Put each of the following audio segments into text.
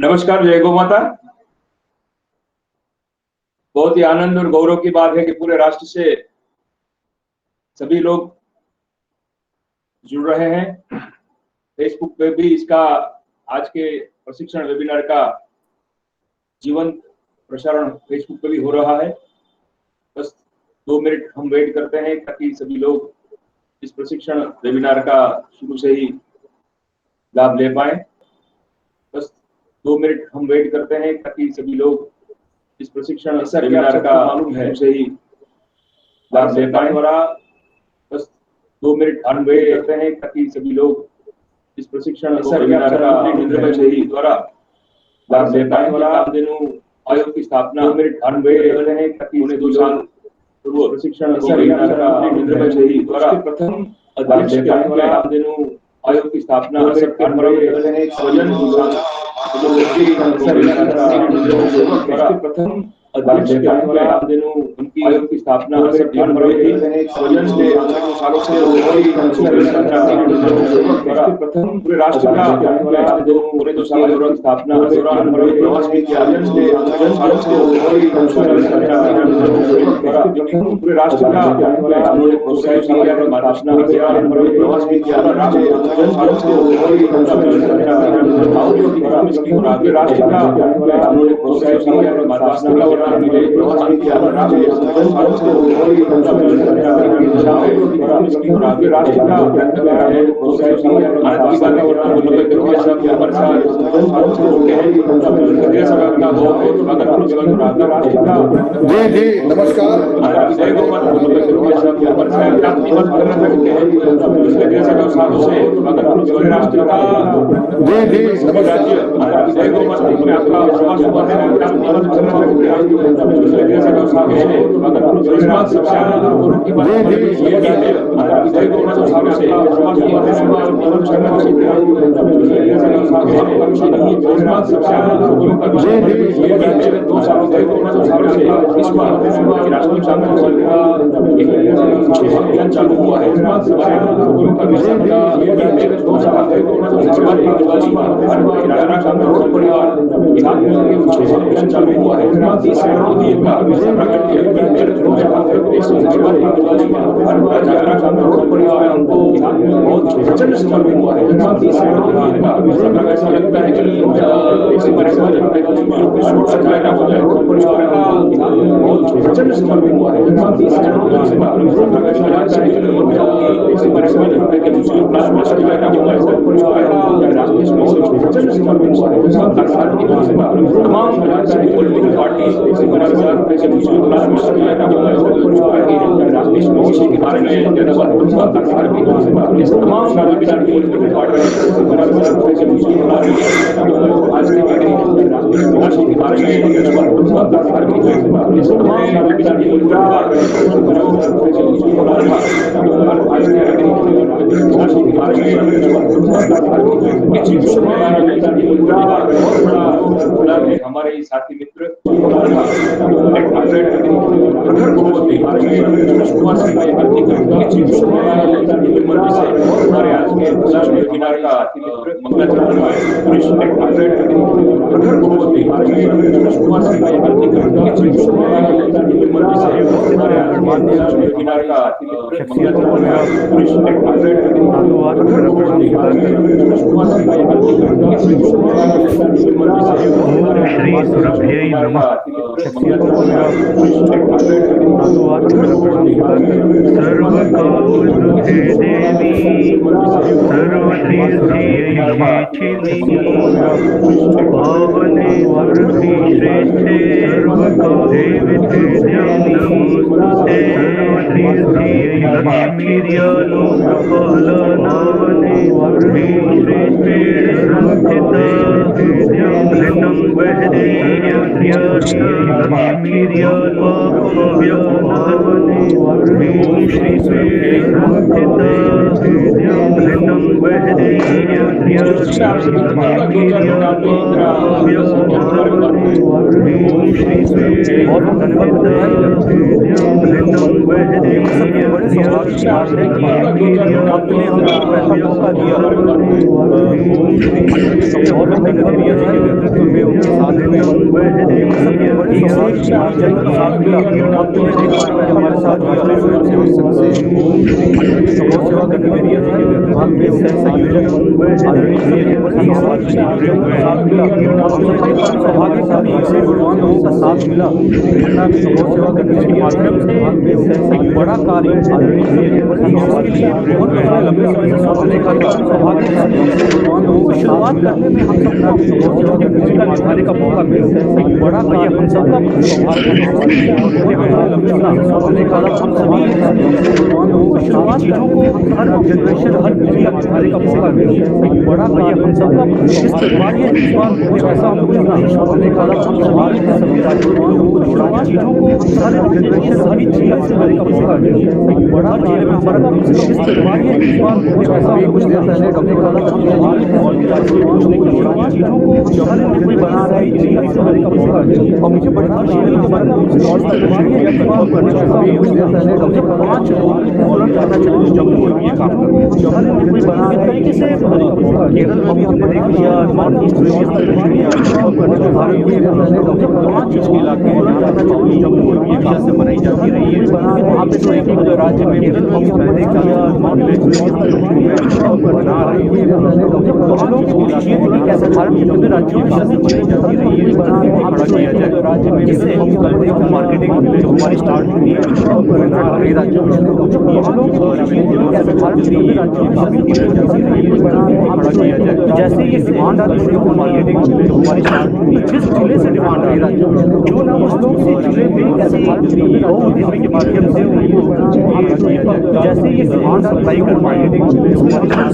नमस्कार, जय गौ माता। बहुत ही आनंद और गौरव की बात है कि पूरे राष्ट्र से सभी लोग जुड़ रहे हैं। फेसबुक पे भी इसका आज के प्रशिक्षण वेबिनार का जीवंत प्रसारण फेसबुक पे भी हो रहा है। बस 2 मिनट हम वेट करते हैं ताकि सभी लोग इस प्रशिक्षण वेबिनार का शुरू से ही लाभ ले पाए। बस 2 मिनट हम वेट करते हैं ताकि सभी लोग इस प्रशिक्षण वेबिनार का मालूम है से ही लाभ ले पाए। बस 2 मिनट हम वेट करते हैं ताकि सभी लोग इस प्रशिक्षण वेबिनार का से ही द्वारा लाभ ले पाए। कामधेनु आयोग की स्थापना 2 मिनट हम वेट करते हैं ताकि 2 साल पूर्व प्रशिक्षण वेबिनार का से ही द्वारा प्रथम अध्यक्ष के कामधेनु आयोग की स्थापना प्रथम अध्यक्ष के कामधेनु उनकी आयोग की स्थापना सालों से प्रथम पूरे राष्ट्र का पूरे 2 साल की स्थापना प्रवास भी किया। पूरे राष्ट्र का उन्होंने प्रोत्साहित किया, मार्गदर्शन किया, प्रवास भी किया। राष्ट्र का उन्होंने प्रोत्साहित किया, मार्गदर्शन मिले, प्रवास भी किया। राष्ट्र का प्रोत्साहित जी जी नमस्कार। जी जी चालू हुआ है। चालू हुआ है। ऐसा लगता है कि प्रचंड समर्पण हुआ है। हमारे साथी मित्र हमारे आज के वेबिनार का मित्र वेबिनार का श्री सुरभ्यै नमः। सर्वकामदुःखे देवी सर्वसिद्धियै छिन्नि पावने सुरभि श्रेष्ठे सर्वकामदेवते नमोस्तुते सर्वसिद्धियै लक्ष्मीर्यालोकपालनावने सुरभि श्रेष्ठे संस्थिता घृतं वहदेयर्यालक्ष्मीर्यालोकपालनावने सुरभि श्रेष्ठे संस्थिता घृतं साथ मिला प्रेरणा की सेवा करने के माध्यम से एक बड़ा कार्य लंबे समय से सोचने का शुरुआत करने में हम सबका निभाने का मौका मिला। एक बड़ा कार्य हम सबका हम सभी शुरुआत चीजों को हर जनरेशन हर पीढ़ी का निभाने का मौका मिला। एक बड़ा कार्य हम सबका इस परिवार ये ऐसा हम लोग सभी राज्यों को शुरुआत चीजों को हर जनरेशन सभी चीज़ से बड़े का मौका मिला। एक बड़ा कार्य में हमारा इस परिवार ये ऐसा कुछ देर पहले डॉक्टर चीजों को हर कोई बना रहा है चीज़ से बड़े का मौका मिला। और मुझे बड़ा कुछ देर पहले डॉक्टर 5 लोग फौरन जाना चाहिए जम्मू में ये काम हर कोई बना रहा है तरीके से केरल में भी हमने देख लिया नॉर्थ ईस्ट में भी हमने देख लिया भारत में 5 इलाके जम्मू और ये से बनाई जाती रही है। वहाँ पे तो एक राज्य में केरल में भी हमने देख लिया बना रहे हैं कैसे भारत के विभिन्न राज्यों में बनाई जाती रही है। वहाँ पे किया जाए राज्य में जिससे मार्केटिंग जो हमारी स्टार्ट हुई है कई राज्यों में कैसे भारत के विभिन्न राज्यों में किया जाए जैसे ये डिमांड आ रही है मार्केटिंग जो हमारी स्टार्ट हुई है जिस जिले से डिमांड आ रही राज्यों में जो ना उस लोग से जिले में ऐसे के माध्यम से उनको किया जाए जैसे ये डिमांड अप्लाई कर मार्केटिंग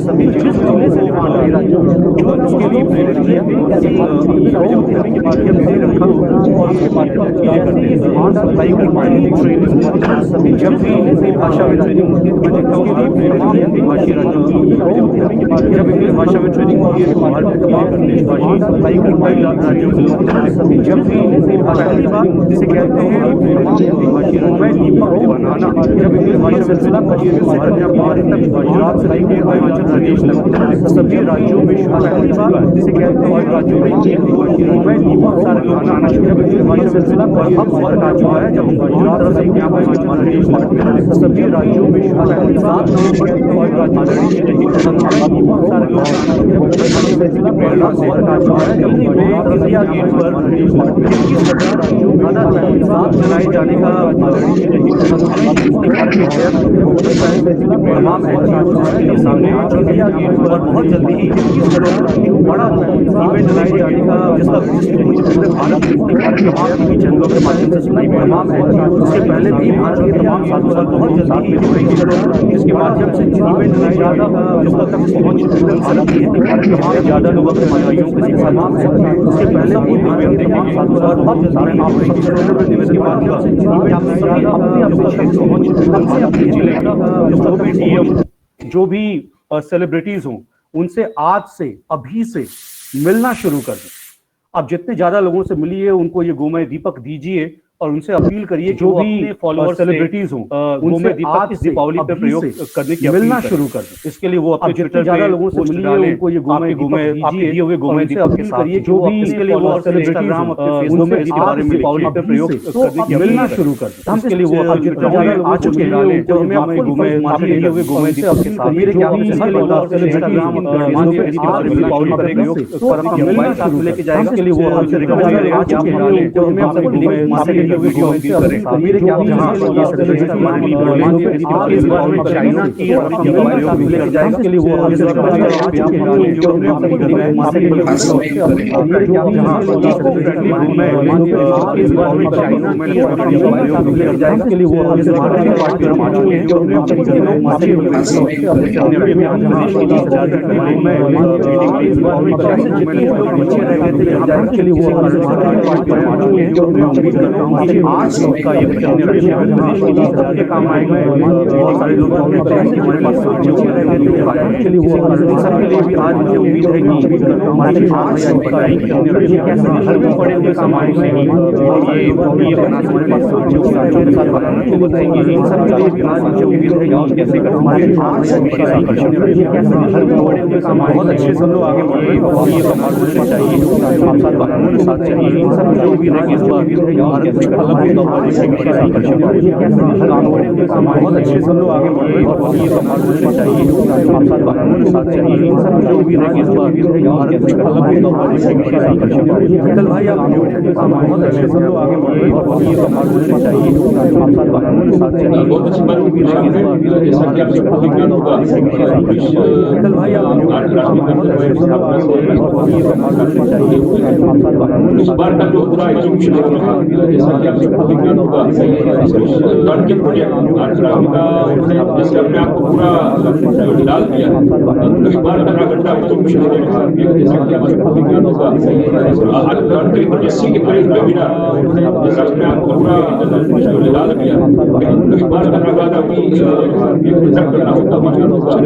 सभी जिस जिले से डिमांड आ रही राज्यों में जो उसके लिए प्रेरित किया ऐसे के माध्यम से रखा और उसके माध्यम से जैसे ये डिमांड अप्लाई कर मार्केटिंग ट्रेनिंग सभी जब भी भाषा में ट्रेनिंग होती है तमाम भाषी राज्यों के माध्यम से भाषा में ट्रेनिंग होती है तमाम अप्लाई कर राज्यों सभी जब भी पहली बात जिसे कहते हैं बनाना जब सिलसिला कश्मीर से कन्याकुमारी तक गुजरात से लेकर हिमाचल प्रदेश तक सभी राज्यों में पहली बात जिसे कहते हैं राज्यों में बहुत सारे लोग आना शुरू कर दिया। ये सिलसिला अब वक्त आ चुका है जब दोनों तरफ से यहाँ पर माननीय सभी राज्यों में 7 नवंबर आदरणीय जी बहुत सारे लोग सिलसिला प्रेरणा से वक्त आ चुका है जब इंडिया गेट पर 21 राज्यों में साथ जलाए जाने का आदरणीय तमाम के सामने इंडिया गेट पर बहुत जल्दी ही 21 करोड़ बड़ा इवेंट लाए जाने का जिसका पूरे भारत तमाम चैनलों के माध्यम से सुनाई तमाम है। उसके पहले भी भारत के तमाम सांसद बहुत जल्दी ही जुड़ेंगे जिसके माध्यम से इवेंट लाए जाने का जिसका तक पहुंच भारत की है तमाम ज्यादा लोग अपने भाइयों के तमाम है। उसके पहले भी इवेंट तमाम सांसद बहुत जल्दी आप सबसे दिवस के माध्यम से आप सभी अपने पहुंच जो भी डीएम जो भी सेलिब्रिटीज हों उनसे आज से अभी से मिलना शुरू कर दें। अब जितने ज्यादा लोगों से मिलिए उनको ये गोमय दीपक दीजिए और उनसे अपील करिए जो भी फॉलोअर्स सेलिब्रिटीज हों गोमय दीपक इस दीपावली पे प्रयोग करने की मिलना शुरू कर दें। इसके लिए वो अपने ट्विटर ज्यादा लोगों से मिलिए उनको ये गोमय आपके दिए हुए गोमय दीपक के साथ जो भी इसके लिए वो इंस्टाग्राम अपने फेसबुक पे इसके बारे में दीपावली पे प्रयोग करने की मिलना शुरू कर दें। इसके लिए वो आ चुके हैं जो हमें अपने गोमय आपके दिए हुए गोमय दीपक के साथ मेरे क्या इंस्टाग्राम इसके बारे में दीपावली पे प्रयोग करने की मोबाइल साथ लेके जाएगा। इसके लिए वो हमसे रिकमेंड करेगा जो हमें अपने गोमय वीडियो करें मेरे क्या जहां ये सेलिब्रेशन हमारे लिए इस बार में चाइना की लेकर जाएगा। इसके लिए वो हमसे रिकमेंड करेगा जो हमें अपने जहां इस बार में चाइना की लेकर जाएगा। इसके लिए वो हमसे जो हमें आज का ये के काम आएगा। बहुत सारे लोग हमारे पास के लिए वो सबके लिए भी आज मुझे उम्मीद है कि हमारे आज का घर में पड़े हुए सामान से ये बना हमारे पास साथ बनाना तो बताएंगे। इन सब के लिए भी आज मुझे उम्मीद है कि कैसे कर हमारे आज घर में पड़े हुए सामान बहुत अच्छे से लोग आगे बढ़ रहे हैं। ये होना चाहिए आप साथ बनाना साथ चाहिए। इन सब जो भी है इस बार भारत में अलग बहुत अच्छे से लोग आगे बढ़ रहे हैं। ये होना चाहिए आप साथ बनाना साथ चाहिए। इन सब जो भी है इस बार भारत में अलग कल भाई आप बहुत अच्छे से लोग आगे बढ़ रहे हैं। ये होना चाहिए आप साथ बनाना साथ चाहिए। बहुत अच्छी बात होगी जैसा कि आपसे विज्ञान होगा कल भाई आप इस बार का जो पूरा एग्जीक्यूशन हो रहा है जैसा कि आपसे विज्ञान होगा के प्रोजेक्ट जैसे अपने आप को पूरा डाल दिया इस बार का घंटा एग्जीक्यूशन हो रहा है जैसा कि आपसे विज्ञान होगा आज एससी के पहले वेबिनार जैसा अपने आप को पूरा डाल दिया इस बार का करना होता है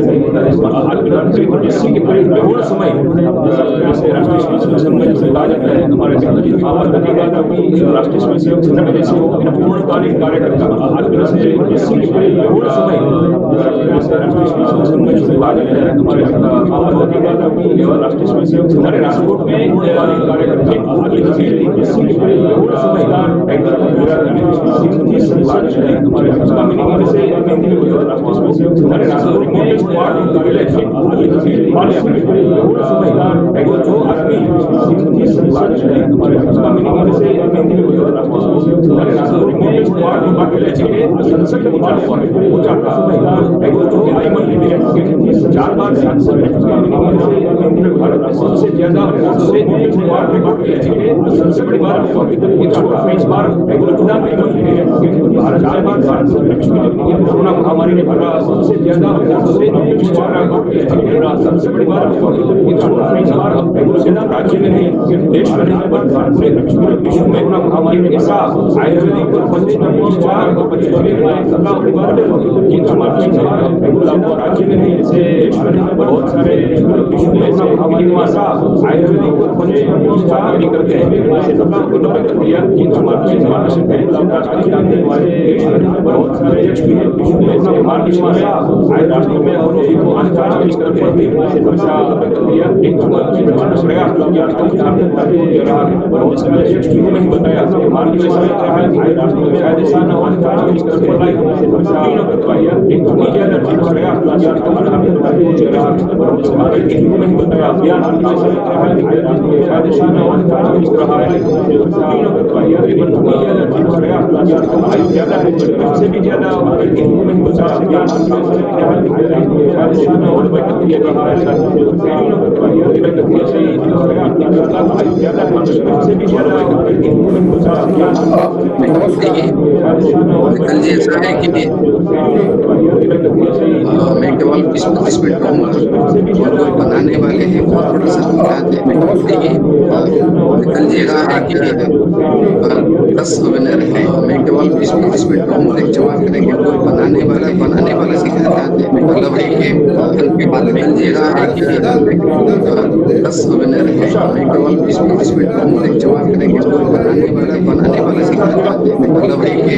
एससी के पहले थोड़ा समय जैसे राष्ट्रीय स्वयंसेवक संघ में जैसे कहा जाता है हमारे राष्ट्रीय स्वयंसेवक संघ में जैसे पूर्णकालिक कार्यकर्ता एससी के पहले थोड़ा समय जैसे राष्ट्रीय स्वयंसेवक संघ में जैसे कहा जाता है हमारे राष्ट्रीय स्वयंसेवक संघ राजकोट में कार्यकर्ता एससी के पहले थोड़ा समय हमारे उसका मीनिंग जैसे राष्ट्रीय स्वयंसेवक संघ राजकोट में जो आदमी हमारे उसका मीनिंग जैसे संसद में चार बार सांसद भारत में सबसे ज्यादा संसद इस बार भारत कोरोना महामारी ने भरा सबसे ज्यादा सबसे बड़ी बात राज्य में नहीं देश में नहीं पूरे विश्व में कोरोना महामारी में ऐसा आयुर्वेदिक राज्य में नहीं जैसे देश में बहुत सारे विश्व में ऐसा महामारी में ऐसा आयुर्वेदिक करते हैं बहुत सारे विश्व में ऐसा राष्ट्र में और प्रयास जो रहा है और जैसे मैंने शुरू में ही बताया कि भारत में समय क्या है कि राष्ट्रीय शायद ऐसा न हो कि इस तरह से पढ़ाई तीनों करवाइए एक तो मीडिया का ठीक हो गया क्लास का हमारा जो रहा है और जैसे मैंने शुरू में ही बताया अभियान भारत में समय क्या है कि राष्ट्रीय शायद ऐसा न हो कि इस तरह है तीनों करवाइए एक तो मीडिया का ठीक हो गया क्लास का हमारा ज्यादा है इससे भी ज्यादा शुरू में ही बताया अभियान भारत में समय क्या है कि राष्ट्रीय शायद ऐसा न हो ये रहा है तीनों करवाइए ऐसे ही हो गया ज्यादा है इससे भी ज्यादा कल जी ऐसा है कि मैं केवल 20-25 मिनट कहूँगा और जो बनाने वाले हैं वो थोड़ा सा ध्यान देखिए। कल जी ऐसा है कि 10 विनर है, मैं केवल 20-25 मिनट कहूँगा, एक जवाब करेंगे कोई बनाने वाला सीखा ध्यान दें। मतलब है कि कल के बाद में जी ऐसा है कि 10 विनर है, मैं केवल 20-25 मिनट कहूँगा, एक जवाब करेंगे कोई बनाने वाला सीखा ध्यान दें। मतलब है कि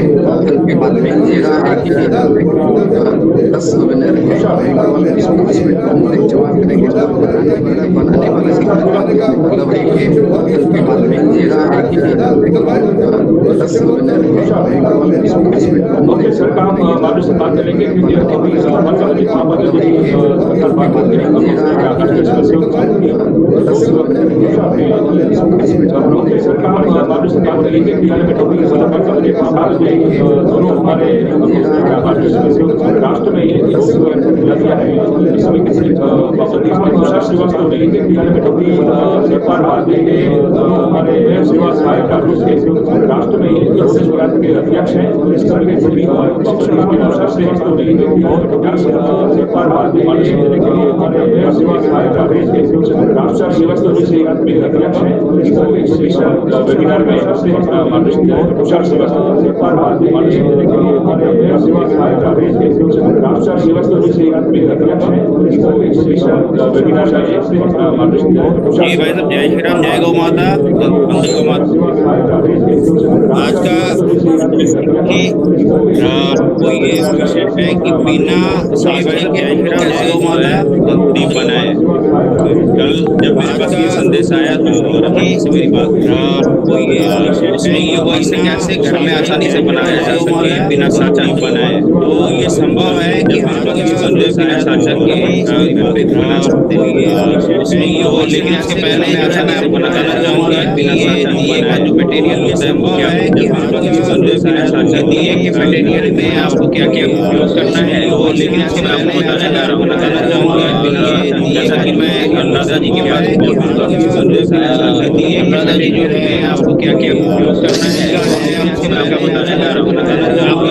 कल के बाद में जी ऐसा है कि 10 विनर है, मैं केवल 20-25 मिनट कहूँगा, एक जवाब करेंगे कोई बनाने वाला सीखा ध्यान दें। मतलब है कि कल के बाद में जी ऐसा है कि 10 विनर है, मैं केवल 20-25 मिनट कहूँगा। ओके सर, काम मालूम से बात करेंगे क्योंकि अभी सरकार बात करेंगे ओके सर, काम मालूम से बात करेंगे दोनों हमारे राष्ट्र में ये लड़िया है इसमें किसी तुषार श्रीवास्तव सरकार बात करेंगे हमारे सेवा सहायक राष्ट्र में ये के अध्यक्ष हैं तुषार श्रीवास्तव सरकार बात देने के लिए हमारे सेवा सहायक रामसर श्रीवास्तव जी अध्यक्ष हैं स्पेशल वेबिनार में तुषार श्रीवास्तव सरकार बात देने के लिए हमारे सेवा सहायक रामसर श्रीवास्तव जी अध्यक्ष हैं स्पेशल वेबिनार में जी भाई साहब, जय श्री राम, जय गौ माता, वंदे गौ माता। आज का वो ये विषय है कि बिना सावधानी के जय श्री राम जय गौ माता दीप बनाए। कल जब मेरे पास ये संदेश आया तो मेरी बात वो ये हुआ इसे कैसे घर में आसानी से बनाया जा सके बिना साचा बनाए। तो ये संभव है कि हम लोग इस संदेश बिना साचा के बना सकते हैं। लेकिन इसके पहले मैं आपको बताना चाहूंगा कि दिए का जो मटेरियल होता है वो क्या है कि हम लोग इस संदेश बिना साचा दिए के मटेरियल में आपको क्या क्या उपयोग करना है। लेकिन इसके मैं आपको बताना चाहूंगा जैसा कि मैं राजा जी के पास संदेश बिना साचा दिए राजा जी जो है आपको क्या क्या उपयोग करना है मैं आपको बताना चाह रहा हूँ।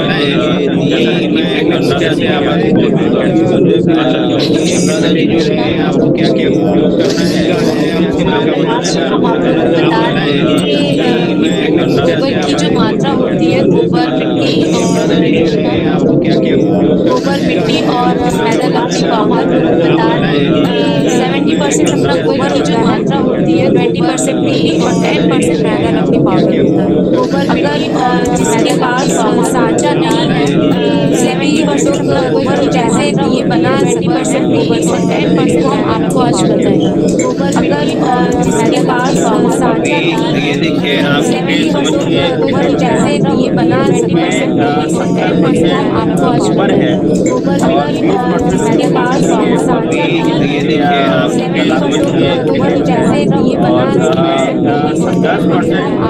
जैसा कि मैं राजा जी के पास संदेश राजा जी जो है आपको क्या क्या उपयोग करना है गोबर की जो मात्रा होती है गोबर मिट्टी और मैदा लगती पावर बता 70% अपना गोबर की जो मात्रा होती है 20% मिट्टी और 10% मैदा लगती पाउडर होता है। गोबर अगर जिसके पास साझा नहीं है 70% अपना गोबर जैसे ये बना 20% गोबर से 10% हम आपको आज बताएंगे। गोबर अगर जिसके पास साझा नहीं है 70% गोबर जैसे ये बना 20% गोबर से 10% हम आपको आज बताएंगे। गोबर अगर जिसके पास साझा नहीं है 70% गोबर जैसे ये बना 10%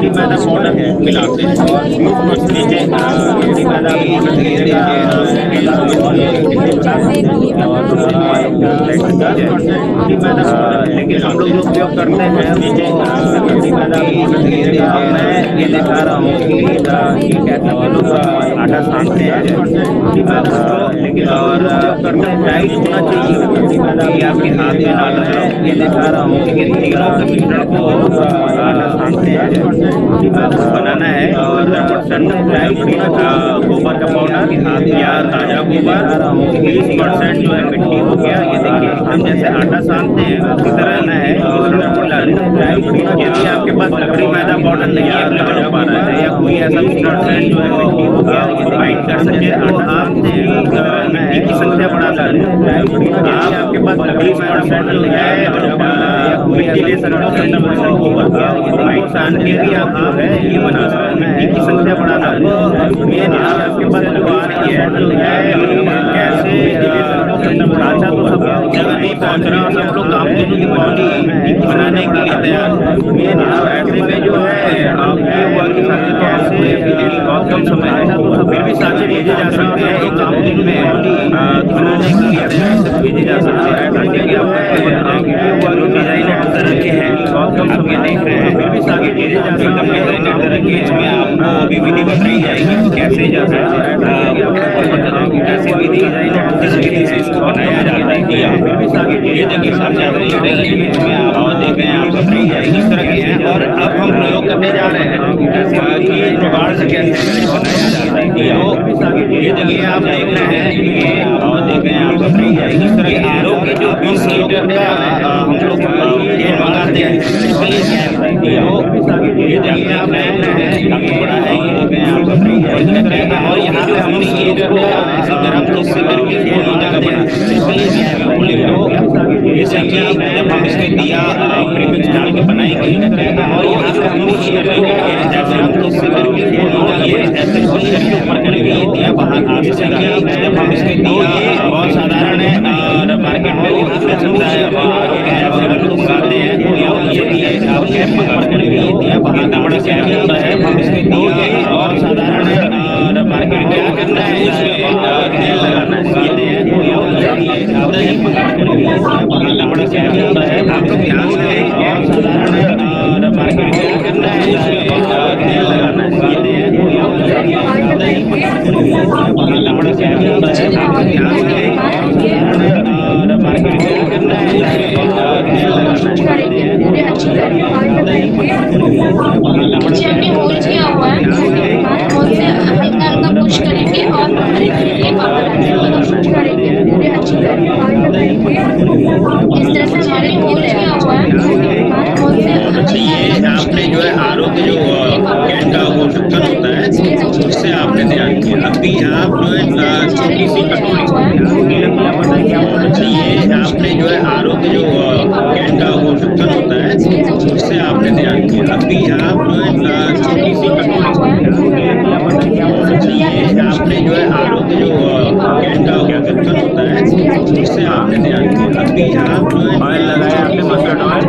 मैदा पाउडर है मिलाते हैं और 20% मैदा लेकिन हम लोग जो उपयोग करते हैं मैं ये दिखा रहा हूँ कि कैसे वो लोग आटा सानते हैं लेकिन और करते टाइट होना चाहिए कि आपके हाथ में डाल रहे हैं। ये दिखा रहा हूँ कि तीनों के मिश्रण को आटा सानते हैं बनाना है और 10% गोबर का पाउडर या ताजा गोबर, 20% जो है मिट्टी हो गया। ये देखिए हम जैसे आटा सानते हैं उसी तरह ना है। यदि आपके पास लकड़ी मैदा पाउडर नहीं अवेलेबल हो पा रहा है या कोई ऐसा 20% जो है मिट्टी हो गया ये बाइंड कर सके तो आप मिट्टी की संख्या बढ़ा सकते हैं। आप आपके पास लकड़ी मैदा पाउडर नहीं है मिट्टी ले सकते हैं गोबर का बाइंड सान के भी आप जो है ये बना सकते हैं। मिट्टी की संख्या बढ़ा सकते हैं। मेन आपके पास जो आ रही है कैसे ढांचा तो सब जगह नहीं पहुंच रहा और सब लोग काम की बॉडी बनाने के लिए तैयार मेन ऐसे में जो है ये हुआ कि साथी कैसे बहुत कम समय है फिर भी साथी भेजे जा सकते हैं एक कंपनी में बनाने के लिए भेजे जा सकते हैं ताकि डिजाइन तरह के हैं बहुत कम समय देख रहे हैं फिर भी साथी भेजे जा सकते हैं तरह के इसमें आपको अभी विधि बताई जाएगी कैसे जा सकते हैं कैसे विधि किस विधि से इसको बनाया जाता है फिर भी साथी ये जगह सामने आप देख रहे हैं और देख रहे हैं आप बताई जाएगी इस तरह की है। और अब हम प्रयोग करने जा रहे हैं कि जुगाड़ से कैसे बनाया जाता है ये जगह आप देख रहे हैं और देख रहे हैं आप बताई जाएगी इस तरह की आरो की जो 20 लीटर का हम लोग तेल मंगाते हैं ये जगह आप देख रहे हैं काफी बड़ा है ये देख रहे हैं आप बताई जाएगी और यहाँ पे हमने ये जो है गर्म दूध से करके तेल मंगाते हैं जैसे कि जब हम इसमें दिया प्रीमिक्स डाल के बनाएंगे और यहाँ पे हमने जैसे हम दूध से करके तेल मंगाइए ऐसे करके ऊपर करेंगे ये दिया बाहर आगे से जब हम इसमें दिया बहुत साधारण है और मार्केट में भी चलता है ऐसे लोग मंगाते हैं ये दिया आप कैप ऊपर करेंगे ये दिया बाहर बड़ा कैप होता है हम इसमें दिया और साधारण है और मार्केट में क्या करना है इसमें तेल लगाना है ये दिया आप नहीं पकड़ करेंगे बड़ा कैप होता है आप लोग ध्यान से और साधारण है और मार्केट में क्या करना है इसमें तेल लगाना है ये दिया नहीं पकड़ करेंगे बड़ा कैप होता है आप लोग ध्यान से और मार्केट में क्या करना है इसमें तेल लगाना है नीचे हमने होल किया हुआ है होल से हल्का हल्का पुश करेंगे और ये बाहर आ जाएगा पुश करेंगे पूरे अच्छी तरह इस तरह से हमारे होल किया हुआ है होल से ये आपने जो है आरो के जो कैन का वो ढक्कन होता है उससे आपने ध्यान किया अभी आप जो है छोटी सी कटोरी ये आपने जो है आरो के जो कैन का वो ढक्कन होता है उससे आपने ध्यान किया अभी आप जो है छोटी सी कटोरी आपने जो है आरो के जो कैन का ढक्कन होता है उससे आपने ध्यान किया अभी आप जो है ऑयल लगाया आपने मस्टर्ड ऑयल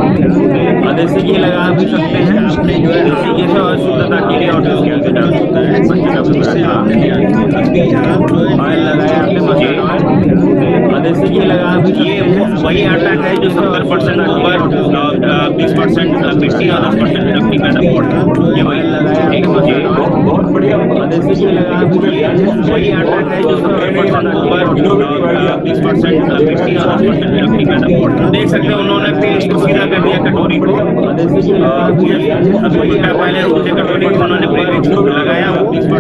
और देसी घी लगा भी सकते हैं आपने जो है देसी घी से और शुद्धता के लिए और डाल सकता है उससे आपने ध्यान किया अभी आप जो है ऑयल लगाया आपने मस्टर्ड ऑयल और देसी घी लगा भी ये वही आटा है जो 70% गोबर 20% मिट्टी और 10% लकड़ी का पाउडर ये वही लगाया बहुत बढ़िया देसी घी लगा वही आटा है जो 70% गोबर 20% मिट्टी और 10% लकड़ी का पाउडर देख सकते हैं उन्होंने फिर इसको सीधा कर दिया कटोरी को देसी घी अभी पहले उसके कटोरी को उन्होंने लगाया 20%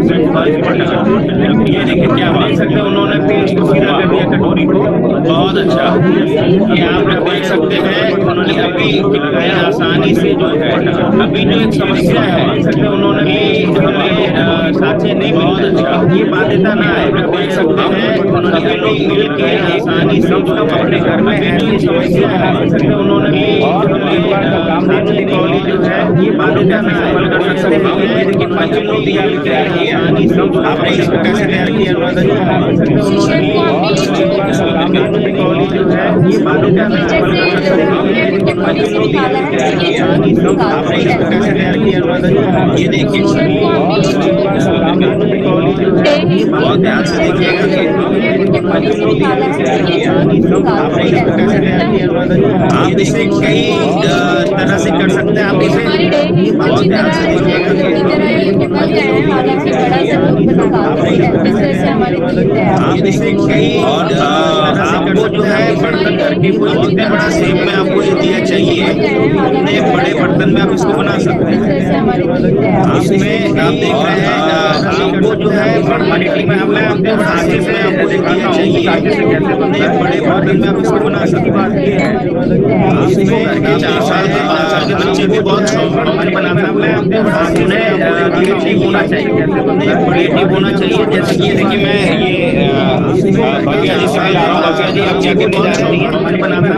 ये देखिए क्या देख सकते हैं उन्होंने फिर इसको सीधा कर दिया कटोरी को बहुत अच्छा ये आप लोग देख सकते हैं उन्होंने अभी लगाया आसानी से जो है अभी जो एक समस्या है देख सकते हैं उन्होंने भी हमें साथे नहीं बहुत अच्छा ये बाध्यता ना है देख सकते हैं उन्होंने लोग मिल के आसानी से जो अपने घर में जो समस्या है देख सकते हैं उन्होंने भी हमें साथे कॉलेज जो है ये बाध्यता ना हल कर सकते हैं लेकिन बच्चों को दिया आसानी से आपने इसको कैसे तैयार किया उन्होंने कॉलेज जो है ये बाध्यता ना हल कर सकते हैं लेकिन बच्चों को दिया आपने इसको कैसे तैयार किया ये देखिए बहुत ध्यान से देखिएगा आप इसे कई तरह से कर सकते हैं आप इसे बहुत ध्यान से देखिएगा आप इसे कई और आपको जो है बर्तन करके कोई जितने बड़ा शेप में आपको ये दिया चाहिए उतने बड़े बर्तन में आप इसको बना सकते हैं इसमें आप देख रहे हैं आपको जो है क्वालिटी में मैं आपको साँचे से आपको दिखाता हूँ कि साँचे से कैसे बनता है। बड़े बर्तन में आप इसको बना सकते बात ये है इसमें 4 साल के 5 साल के बच्चे भी बहुत शौक बनाना है। उन्हें क्रिएटिव होना चाहिए, कैसे बनता है क्रिएटिव होना चाहिए। जैसे कि देखिए मैं ये भव्या जी से ला रहा हूँ। भव्या जी आप जाके बना रही हैं बनाना है।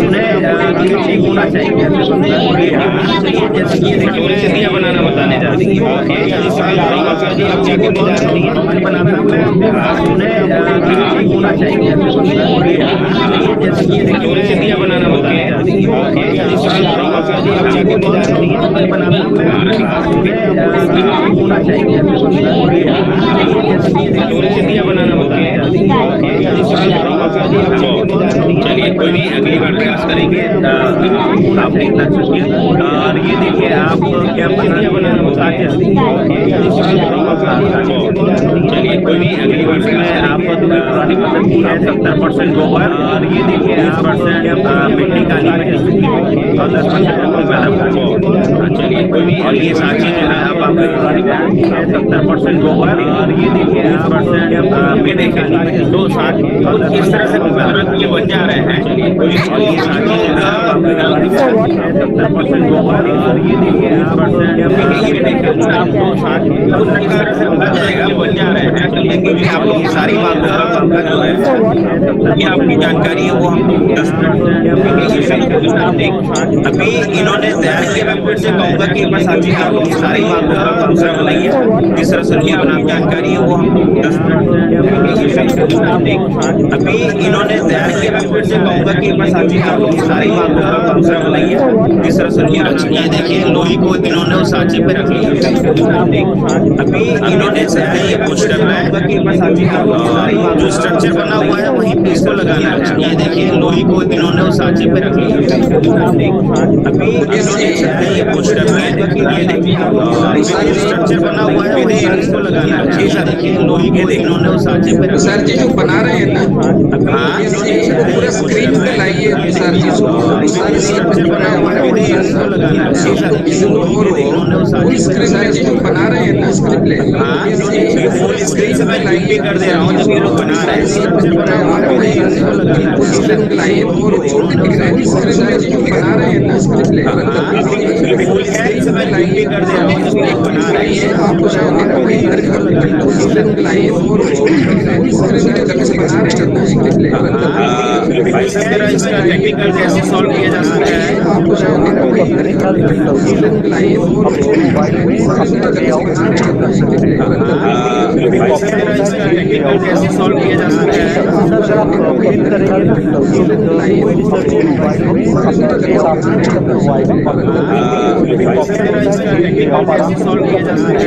उन्हें क्रिएटिव होना चाहिए, कैसे बनता है क्रिएटिव होना चाहिए। जैसे कि देखिए मैं दिया बनाना बताने जा रही हूँ। भव्या जी से ला रहा हूँ। भव्या जी आप जाके बना रही हैं बनाना है। उन्हें क्रिएटिव होना चाहिए, कैसे बनता है क्रिएटिव होना चाहिए। जैसे कि देखिए मैं दिया बनाना बताने जा रही हूँ। भव्या जी से ला रहा हूँ। भव्या जी आप जाके बना रही हैं बनाना है। उन्हें क्रिएटिव होना चाहिए, कैसे बनता है क्रिएटिव होना चाहिए। जैसे कि देखिए मैं दिया बनाना बताने जा रही हूँ। भव्या जी से ला रहा हूँ। भव्या जी आप जाके बना रही हैं। चलिए कोई नहीं, अगली बार प्रयास करेंगे। आप देखना चाहिए। और ये देखिए आप क्या बनाना बताते हैं। चलिए कोई नहीं, अगली बार में आप पुरानी पद्धति है 70% गोबर और ये देखिए 10% मिट्टी काली मिट्टी और 10% चलिए कोई नहीं। और ये साँचे जो है आप आपकी पुरानी पद्धति है 70% गोबर और ये देखिए 10% मिट्टी काली मिट्टी। तो साथ इस तरह से ये बन जा रहे हैं। चलिए कोई नहीं। और ये साँचे जो है आप आपकी पुरानी पद्धति है 70% गोबर और ये देखिए 10% आपको साथ बन जाएगा, बन जा रहे हैं। चलिए क्योंकि आपको ये सारी बात आपका जो है ये आपकी जानकारी है वो हम 10% अभी इन्होंने तैयार किया। मैं फिर से कहूँगा कि बस आपकी सारी बात दूसरा बनाइए जिस तरह से ये बनाम जानकारी है वो हम 10% अभी इन्होंने तैयार किया। मैं फिर से कहूँगा कि बस आपकी सारी बात दूसरा बनाइए जिस तरह से ये देखिए लोहे को इन्होंने उस सांचे पे रख लिया। अभी इन्होंने ये पोस्टर में जो स्ट्रक्चर बना हुआ है वहीं पे इसको लगाना है। ये देखिए लोहे को इन्होंने उस सांचे पे रख लिया। अभी इन्होंने ये पोस्टर में ये देखिए स्ट्रक्चर बना हुआ है वहीं इसको लगाना है। देखिए लोहे को इन्होंने उस सांचे पे रख सर जी जो बना रहे हैं ना पूरा स्क्रीन पे लाइए सर जी। स्ट्रक्चर बना हुआ है वहीं इसको लगाना है। सर जी जो बना रहे हैं ना स्क्रीन पे फुल स्क्रीन से मैं लाइव भी कर दे रहा हूँ जब ये लोग बना रहे हैं। स्ट्रक्चर बना हुआ है वहीं इसको लगाना है। लाइए छोटे दिख रहे हैं सर जी जो बना रहे हैं ना स्क्रीन पे फुल स्क्रीन से मैं लाइव भी कर दे रहा हूँ जब ये लोग बना रहे हैं। आप लाइए भाई सब जरा इसका टेक्निकल कैसे सॉल्व किया जा सकता है। टेक्निकल कैसे सॉल्व किया जा सकता है।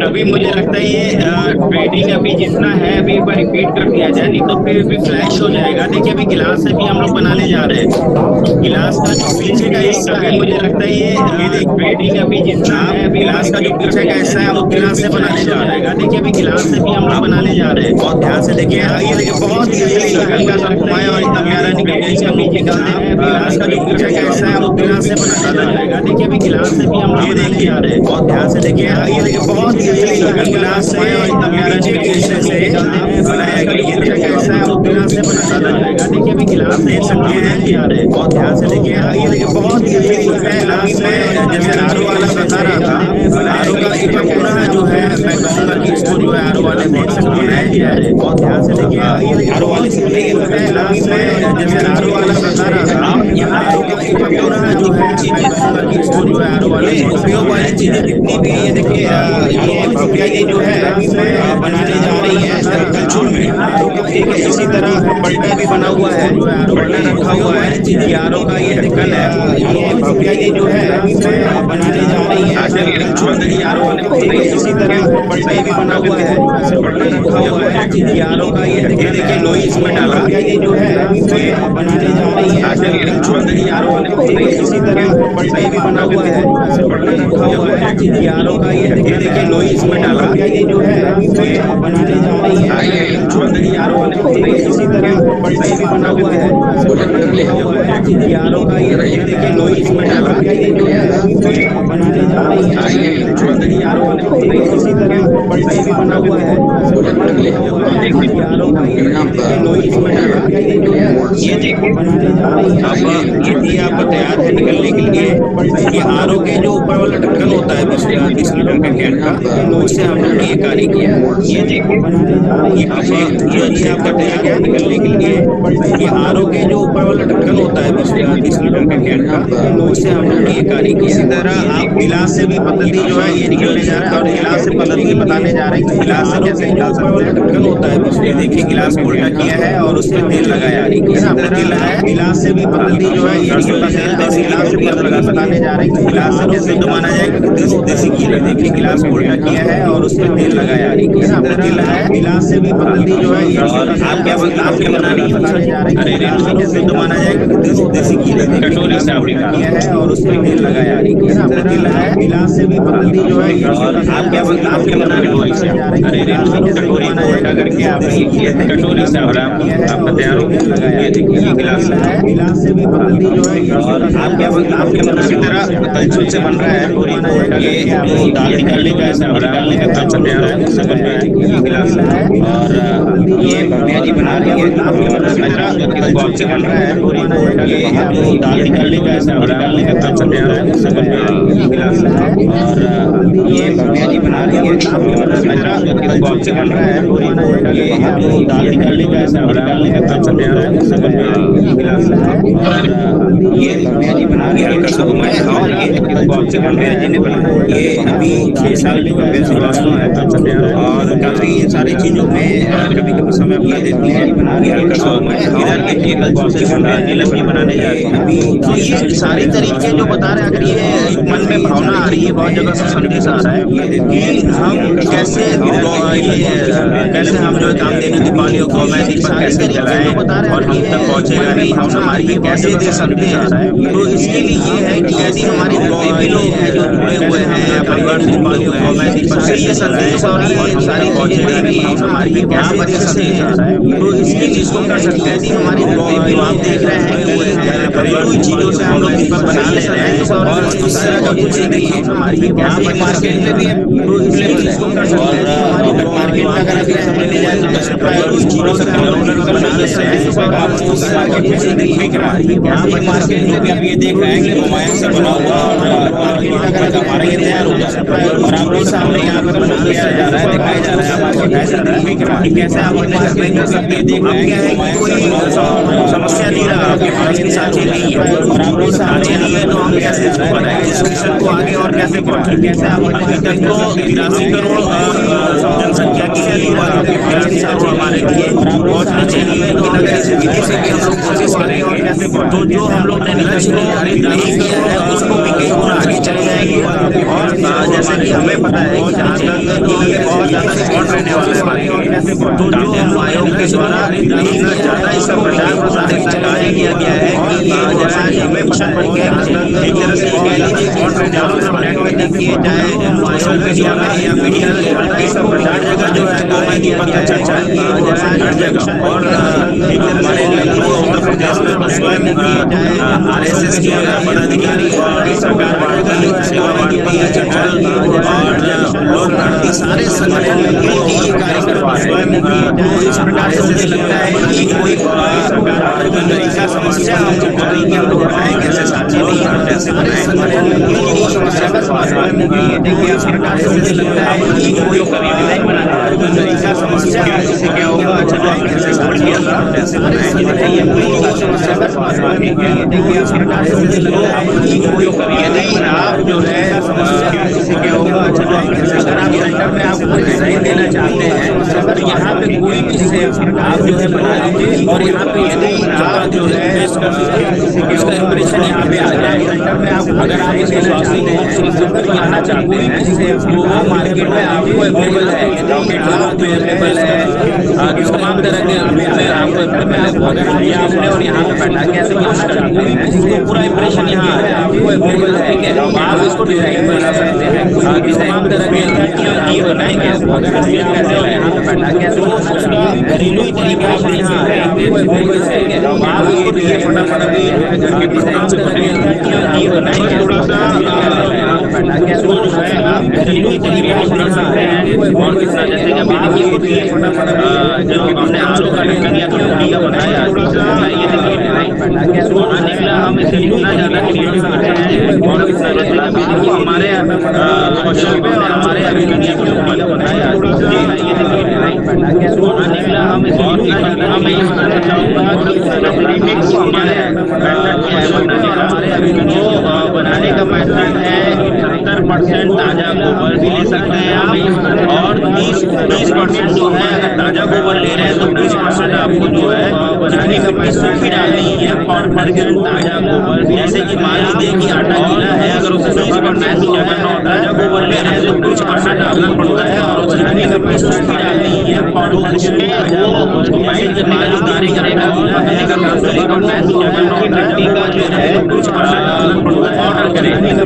अभी मुझे लगता है ये ट्रेडिंग अभी जितना है अभी एक बार रिपीट कर दिया जाए, नहीं तो फिर भी फ्लैश हो जाएगा। देखिए अभी गिलास से भी हम लोग बनाने जा रहे हैं। गिलास का जो पीछे का हिस्सा है मुझे लगता है ये ट्रेडिंग अभी जितना है अभी गिलास का जो पीछे का हिस्सा है वो गिलास से बनाने जा रहे हैं। देखिए अभी गिलास से भी हम लोग बनाने जा रहे हैं। बहुत ध्यान से देखिए। ये देखिए बहुत हल्का सा घुमाया और इतना प्यारा निकल गया। इसका नीचे डालते हैं। गिलास का जो पीछे का हिस्सा है वो गिलास से बनाना जाएगा। देखिए अभी गिलास से भी हम लोग बनाने जा रहे हैं। बहुत ध्यान से देखिए। ये देखिए बहुत गिलास से और इतना प्यारा निकल गया से बनाया गया। ये पीछे का हिस्सा है वो गिलास से बनाना जाएगा। देखिए अभी गिलास से सकते हैं जा रहे हैं। बहुत ध्यान से देखिए। ये देखिए बहुत गिलास में जैसे आरू वाला बता रहा था, आरू का पूरा जो है मैं कहूँगा कि बनाने जा रही है कलछुल में। ठीक है, इसी तरह पलटा भी बना हुआ है, पलटा रखा हुआ है, यारों का ये ढक्कन है, ये भव्या ये जो है बनाने जा रही है कलछुल। इसी तरह पलटा भी बना हुआ है, पलटा रखा हुआ है, यारों का ये ढक्कन। देखिए लोई इसमें डाला, ये जो है बनाने जा रही है कलछुल। इसी तरह पलटा भी बना हुआ है, पलटा रखा हुआ है, यारों का ये ढक्कन। देखिए लोई इसमें डाला, ये जो है बनाने जा रही है कलछुल। इसी तरह पलटा भी बना हुआ है, पलटा रखा हुआ है, यारों का ये ढक्कन। देखिए लोई इसमें डाला, ये जो है बनाने जा रही है कलछुल। इसी तरह पलटा भी बना हुआ है, पलटा रखा हुआ है, यारों का ये ढक्कन। लोई इसमें डाला, ये देखो बनाने जा रही है। अब ये आप तैयार है निकलने के लिए। ये आरओ के जो ऊपर वाला ढक्कन होता है 20 लीटर के कैन का, उससे हम लोग ये कार्य किया। ये देखो ये आपका तैयार है निकलने के लिए। ये आरओ के जो ऊपर वाला ढक्कन होता है 20 लीटर के कैन का, उससे हम लोग ये कार्य किया। इसी तरह आप गिलास से भी पद्धति जो है ये निकलने जा रहा है, और गिलास से पद्धति बताने जा रहे हैं कि गिलास से कैसे निकाल सकते हैं। ढक्कन होता है, देखिए गिलास को उल्टा किया है और उसमें तेल लगाया। गिलास से भी पद्धति जो है ये निकलने जा रहा है, गिलास से बताने जा रहे हैं कि गिलास से कैसे माना जाएगा कि देसी घी है। देखिए गिलास को उल्टा किया है और उसमें तेल लगाया। गिलास से भी पद्धति जो है आप क्या बनानी है बताने जा रहे हैं, गिलास से कैसे माना जाएगा कि देसी घी है। कटोरी से किया है और उसमें तेल लगाया। गिलास से भी पद्धति जो है आप क्या बनानी है कटोरी को उल्टा करके आपने ये किया है कटोरी से, और आपका तैयार हो गया। ये देखिए ये गिलास से भी पद्धति जो है आप क्या इसी तरह कलछुल से बन रहा है। ये दाल निकालने का है, सब्जी डालने का कलछुल तैयार है सकल में। ये गिलास और ये भव्या जी बना रही है कौन से बन रहा है। ये दाल निकालने का है, सब्जी डालने का कलछुल तैयार है सकल में। ये गिलास और ये भव्या जी बना रही है कौन से बन रहा है। ये दाल निकालने का है, सब्जी डालने का कलछुल तैयार है सकल में। ये गिलास और ये भव्या जी बना रही है और ये कौन से बन रहे हैं जिन्हें बना। ये अभी 6 साल की भव्या श्रीवास्तव है और काफी सारी चीजों में कभी कभी समय अपना देती है। इधर देखिए कौन से बन रहा है, नीलम जी बनाने जा रही है अभी। तो ये सारी तरीके जो बता रहे हैं, अगर ये मन में भावना आ रही है, बहुत जगह से संदेश आ रहा है कि हम कैसे हम जो काम देने दीपावली और गवर्नमेंट कैसे चलाएं और हम तक पहुंचेगा नहीं, भावना हमारी है कैसे दे सकते हैं। तो इसके लिए ये है कि यदि हमारे भी लोग हैं जो जुड़े हुए हैं परिवार दीपावली और गवर्नमेंट से ये संदेश और ये सारी चीजें भी हमारी कैसे दे सकते हैं। तो इसके लिए इसको कर सकते हैं कि हमारी आप देख रहे हैं कि परिवार चीजों से हम लोग दीपक बना ले रहे हैं और इस तरह का कुछ नहीं है हमारी मार्केट में भी है। तो इसलिए इसको कर सकते हैं हमारी मार्केट में अगर अभी समझ ले जाए तो कुछ चीजों से हम लोग बना ले रहे हैं और उस तरह का कुछ नहीं है मार्केट में भी। आप ये देख रहे हैं कि मोबाइल से बना हुआ और हमारा ये तैयार हो जाता है और आप लोग सामने यहाँ पर बना लिया जा रहा है, दिखाया जा रहा है, आपको दिखाया जा रहा है कैसे आप अपने मार्केट कर सकते हैं। देख रहे हैं कि कोई समस्या नहीं रहा आपके पास की साझी नहीं है और आप लोग साझी नहीं है तो हम कैसे इसको बनाएंगे इस मिशन को आगे और कैसे बढ़ाएं, कैसे आप अभी तक तो 83 करोड़ जनसंख्या की है और आपके 82 करोड़ हमारे लिए पहुंचना चाहिए। तो अगर इस विधि से भी हम लोग कोशिश करें और कैसे तो जो हम लोग ने लक्ष्य नहीं किया है उसको भी कई गुना आगे चले जाएंगे। और जैसे कि हमें पता है कि जहाँ तक बहुत ज्यादा रिस्पॉन्ड रहने वाला है तो जो हम आयोग के द्वारा ज्यादा इसका प्रचार प्रसार कार्य किया गया है कि जैसा कि हमें मिशन बन के यहाँ तक एक तरह से रिस्पॉन्ड रहने वाला है। नेट में देखिए चाहे सोशल मीडिया में या मीडिया इसका प्रचार जगह जो है गवर्नमेंट की पता चर्चा हर जगह और हमारे उत्तर प्रदेश में स्वयं RSS की पदाधिकारी और सरकार सेवा बढ़ती है चर्चा और लोग सारे संगठन मिलकर ये कार्य करवा रहे हैं। तो इस प्रकार से मुझे लगता है कि कोई सरकार तरीका समस्या हम लोग करेंगे, हम लोग बनाएंगे कैसे साझी नहीं करते सारे संगठन मिलकर ये समस्या का समाधान देखिए। इस प्रकार से मुझे लगता है कि कोई नहीं बनाने तरीका समस्या जैसे क्या होगा चलाएंगे कैसे साझी कैसे बनाएंगे ये कोई समस्या का समाधान देखिए। इस प्रकार से मुझे लगता है कि कोई नहीं आप जो है समस्या जैसे क्या होगा चलाएंगे। अगर आप सेंटर में आपको डिजाइन देना चाहते चाहते हैं तो यहाँ पे कोई भी सेव आप जो है बना लीजिए और यहाँ पे यदि आप जो है इसका इंप्रेशन यहाँ पे आ जाए। अगर आप इसे चाहते हैं तो यहाँ चाहते हैं तो वो मार्केट में आपको अवेलेबल है, अवेलेबल है तमाम तरह के आपको अवेलेबल है। अगर आपने और यहाँ पे बैठा के ऐसे यूज करते हैं तो पूरा इंप्रेशन यहाँ आ जाए, आपको अवेलेबल है कि आप इसको डिजाइन बना सकते हैं, तमाम तरह के बनाएंगे। अगर आप यहाँ पे बैठा के ऐसे उसका घरेलू तरीका से यहाँ आ जाए, आपको अवेलेबल है कि आप इसको डिजाइन फटाफट घर के डिजाइन बनाएंगे। थोड़ा सा बैठा के ऐसे जो है आप घरेलू तरीका से बना सकते हैं। और कितना जैसे कि आप इसको डिजाइन फटाफट जो हमने आलू का निकलिया तो बनाया, थोड़ा सा ये देखिए सोना निकला, हम इसे इतना ज्यादा क्रिएट करते हैं। और कितना जैसे आपको हमारे क्वेश्चन पे हमारे अभी बनाया, थोड़ा सा ये देखिए सोना निकला, हम इसे इतना ज्यादा मैं ये बताना चाहूँगा कि रिमिक्स हमारे हमारे अभी बनाने का मेथड है 70% ताजा गोबर भी ले सकते हैं आप, और 30% जो है अगर ताजा गोबर ले रहे हैं तो 20% आपको जो है बनाने का मेथड भी डालनी है। और ताजा गोबर जैसे कि मान लीजिए कि आटा गीला है, अगर उसे 20% जो है ताजा गोबर ले रहे हैं तो 20% डालना पड़ता है और बनाने का मेथड भी डालनी है। और उसमें वो माइंड के बाद करेगा मिट्टी का जो है 20% डालना पड़ता है। ऑर्डर करेंगे तो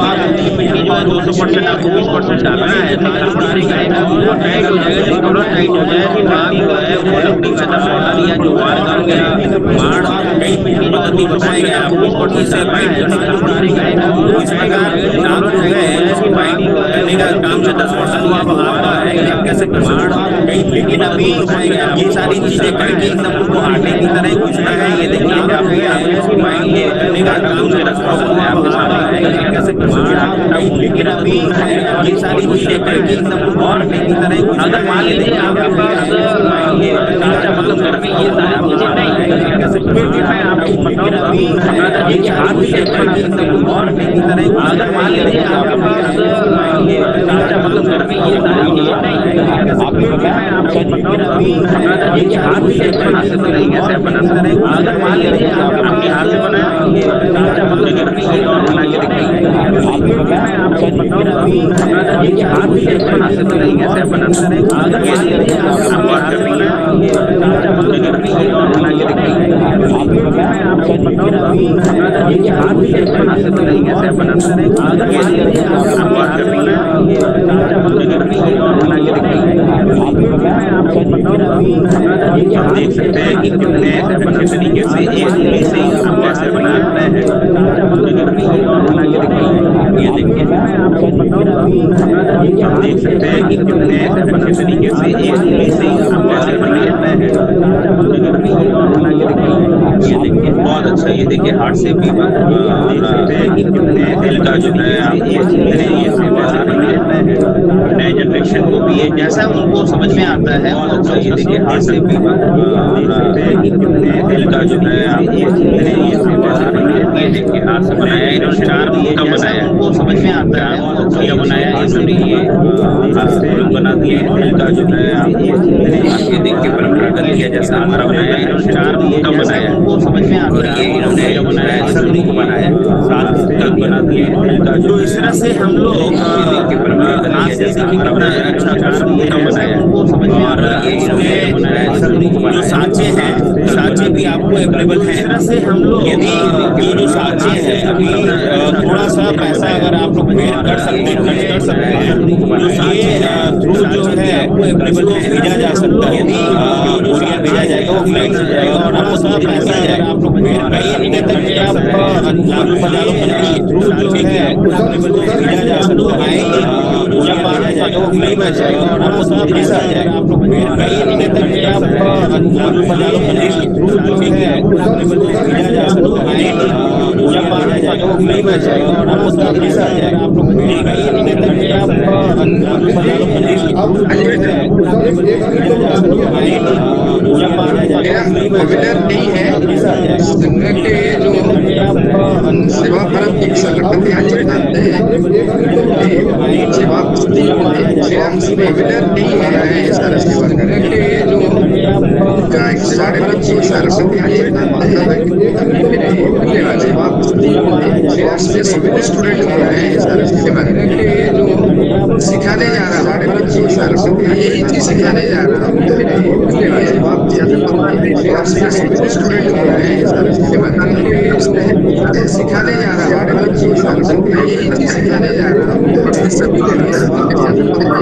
आप मिट्टी जो है 200% आपको 20% डालना है, टाइट हो जाएगा। थोड़ा टाइट हो जाए कि वहाँ जो है वो लकड़ी का मॉडल या जो वार कर गया माड़ कई पद्धति बताएगा आपको, और इससे बाइट करने का काम से 10% आपका है कैसे माड़ कई। लेकिन अभी ये सारी चीजें करके एकदम उसको आटे की तरह कुछ ना है। ये देखिए ये करने का काम से 10% आपका है कैसे माड़। लेकिन अभी ये सारी चीजें करके एकदम और आटे की तरह, अगर मान लीजिए आपके पास ये मतलब घर में ये सारी चीजें नहीं है कैसे मैं आपको बताऊँ अभी ये हाथ से और की तरह, अगर मान लीजिए आपके पास ये मतलब घर में ये सारी चीजें नहीं है मैं आपको बताऊँ अभी ये हाथ से बना सकते हैं कैसे बना सकते हैं। अगर मान लीजिए आपके हाथ से बनाया मतलब घर में ये और बना के दिखाइए मैं आपको बताऊँ अभी ये हाथ से बना सकते हैं कैसे बना सकते हैं। अगर मान लीजिए आपके हाथ से बनाया मतलब घर में ये और बना के दिखाइए मैं आपको बताऊँ अभी ये हाथ से बना सकते हैं कैसे बना सकते हैं। अगर मान लीजिए आपके हाथ से बनाया मतलब घर में ये और बना के दिखाइए मैं आपको बताऊँ अभी आप देख सकते हैं कि कितने तरीके से एक उंगली से कैसे बनाते हैं मतलब घर में ये और बना के दिखाइए। ये देखिए मैं आपको बताऊँ अभी आप देख सकते हैं कि कितने तरीके से एक उंगली से कैसे बनाते हैं मतलब घर में ये और बना के दिखाइए। ये देखिए बहुत अच्छा, ये देखिए हार्ट से भी देख सकते हैं कि कितने दिल का जो है आप ये नए जनरेशन को भी ये जैसा उनको समझ में आता है बहुत अच्छा। ये देखिए हार्ट से भी देख सकते हैं कि कितने दिल का जो है आप ये देखिए हाथ से बनाया इन्होंने 4 का बनाया, उनको समझ में आता है बहुत अच्छा। ये बनाया इन्होंने ये हाथ से बना दिए दिल का जो है आप ये देख के परंपरागत लिया जैसा हमारा बनाया इन्होंने 4 का बनाया, उनको समझ में आता है। ये इन्होंने जो बनाया सभी को बनाया 7 तक बना दिए दिल का, जो इस तरह से हम लोग देख के परंपरागत लिया जैसा हमारा बनाया अच्छा का बनाया उनको समझ में आ रहा है। इसमें बनाया सभी को जो साँचे हैं साँचे भी आपको अवेलेबल है। इस तरह से हम लोग यदि ये जो साँचे हैं अभी थोड़ा सा पैसा अगर आप लोग पेड कर सकते हैं खर्च कर सकते हैं तो ये थ्रू जो है अवेलेबल भेजा जा सकता है। यदि बोरिया भेजा जाएगा वो फ्लाइट से जाएगा और थोड़ा सा पैसा अगर आप लोग पेड कर ये नहीं कहते कि आप लाखों हजारों के थ्रू जो है अवेलेबल भेजा जा सकता है। जब आ जाएगा वो फ्री में जाएगा और थोड़ा सा पैसा अगर आप लोग पेड कर ये नहीं कहते कि आप लाखों हजारों के थ्रू जो है अवेलेबल भेजा जा सकता है। जब आ जाएगा वो फ्री में जाएगा और थोड़ा सा पैसा अगर आप लोग पेड कर ये नहीं कहते कि आप लाखों हजारों के थ्रू जो है अवेलेबल भेजा जा सकता है। जब आ जाएगा वो फ्री में जाएगा नहीं है संघ के जो सेवा भारत एक संगठन है आज जानते हैं सेवा सती रेगुलर नहीं हो रहा है सारा सेवा करने के लिए। जो उनका एक 25 साल से मिलने वाले स्टूडेंट हो रहे हैं सारा सेवा करने के लिए। जो सिखाने जा रहा हूँ 25 साल से यही चीज सिखाने जा रहा हूँ। स्टूडेंट हो रहे हैं सारा सेवा करने के लिए सिखाने जा रहा हूँ 25 साल से यही चीज सिखाने जा रहा हूँ। सभी को ये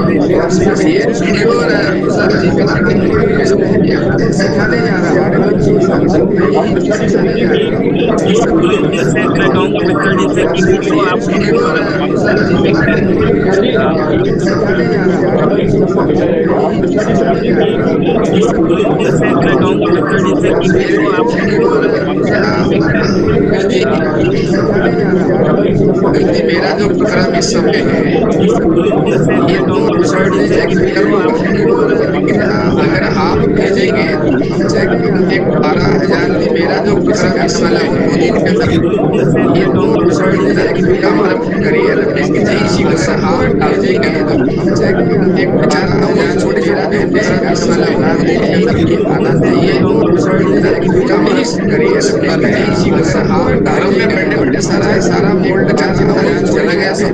वीडियो सिखाने जा रहा हूँ 25 साल से यही चीज सिखाने जा रहा हूँ। मेरा जो प्रोग्राम इस समय है ये तो अगर आप भेजेंगे एक 12,000 मेरा जो प्रोग्राम इस समय है ये तो हमारा करियर से आप भेजेंगे एक 4,000 छोटे मेरा आना चाहिए करियर में बैठे सारा मोल्ड चला गया सब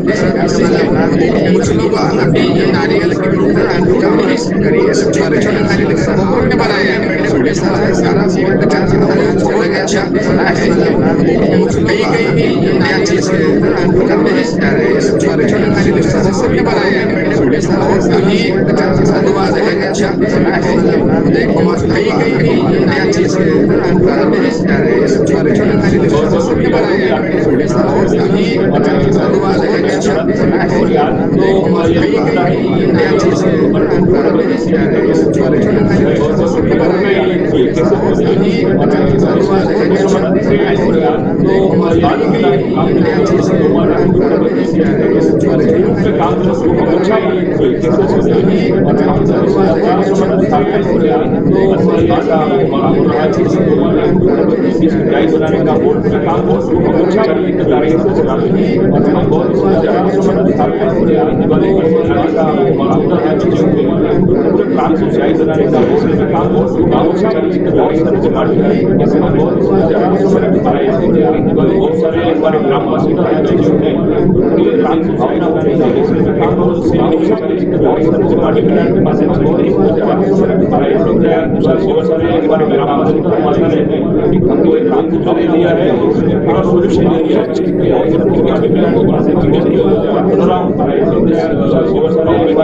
कुछ लोग अभी नारियल के करियर बनाया सारा मोल्ड चला गया चला है कई नया चीज करने जा रहे हैं सबने बनाया अभी अनुवाद है देखो कई नया चीज करने जा रहे हैं सबने बनाया अभी अनुवाद है नया चीज बहुत सारे हमारे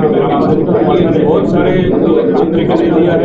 ग्रामवासी बहुत सारे तरीके से दिया है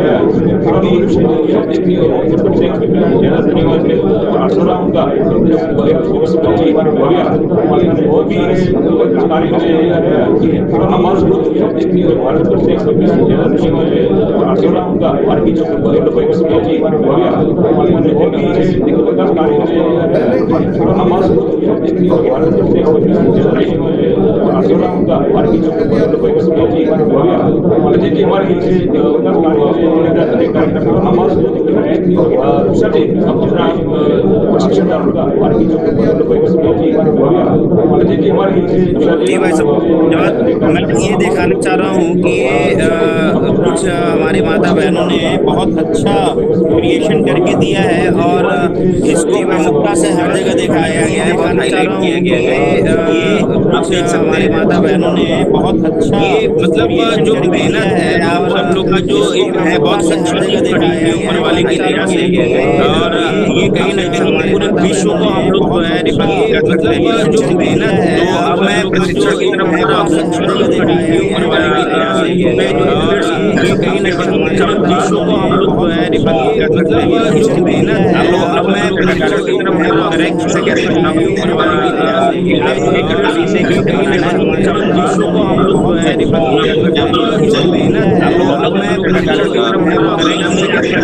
मैं ये दिखाना चाह रहा हूँ कि कुछ हमारी माता बहनों ने बहुत अच्छा क्रिएशन करके दिया है और इसको प्रमुखता से हर जगह दिखाया गया है। कुछ हमारी माता बहनों ने बहुत अच्छा मतलब जो मेहनत है आप सब लोग का जो है बहुत अच्छा जगह दिखाया है ऊपर वाले की तरफ से और ये कहीं ना कहीं पूरे विश्व को हम लोग मतलब जो मेहनत है तो अब मैं प्रशिक्षण की तरफ ऊपर वाले की तरफ से ये कहीं ना कहीं विश्व को हम लोग मतलब जो मेहनत है अब मैं प्रशिक्षण की तरफ करेक्ट से कह सकता हूँ ऊपर वाले की तरफ से कहीं ना कहीं विश्व को हम लोग जो मेहनत है अब मैं प्रशिक्षण की तरफ करेक्ट से कह सकता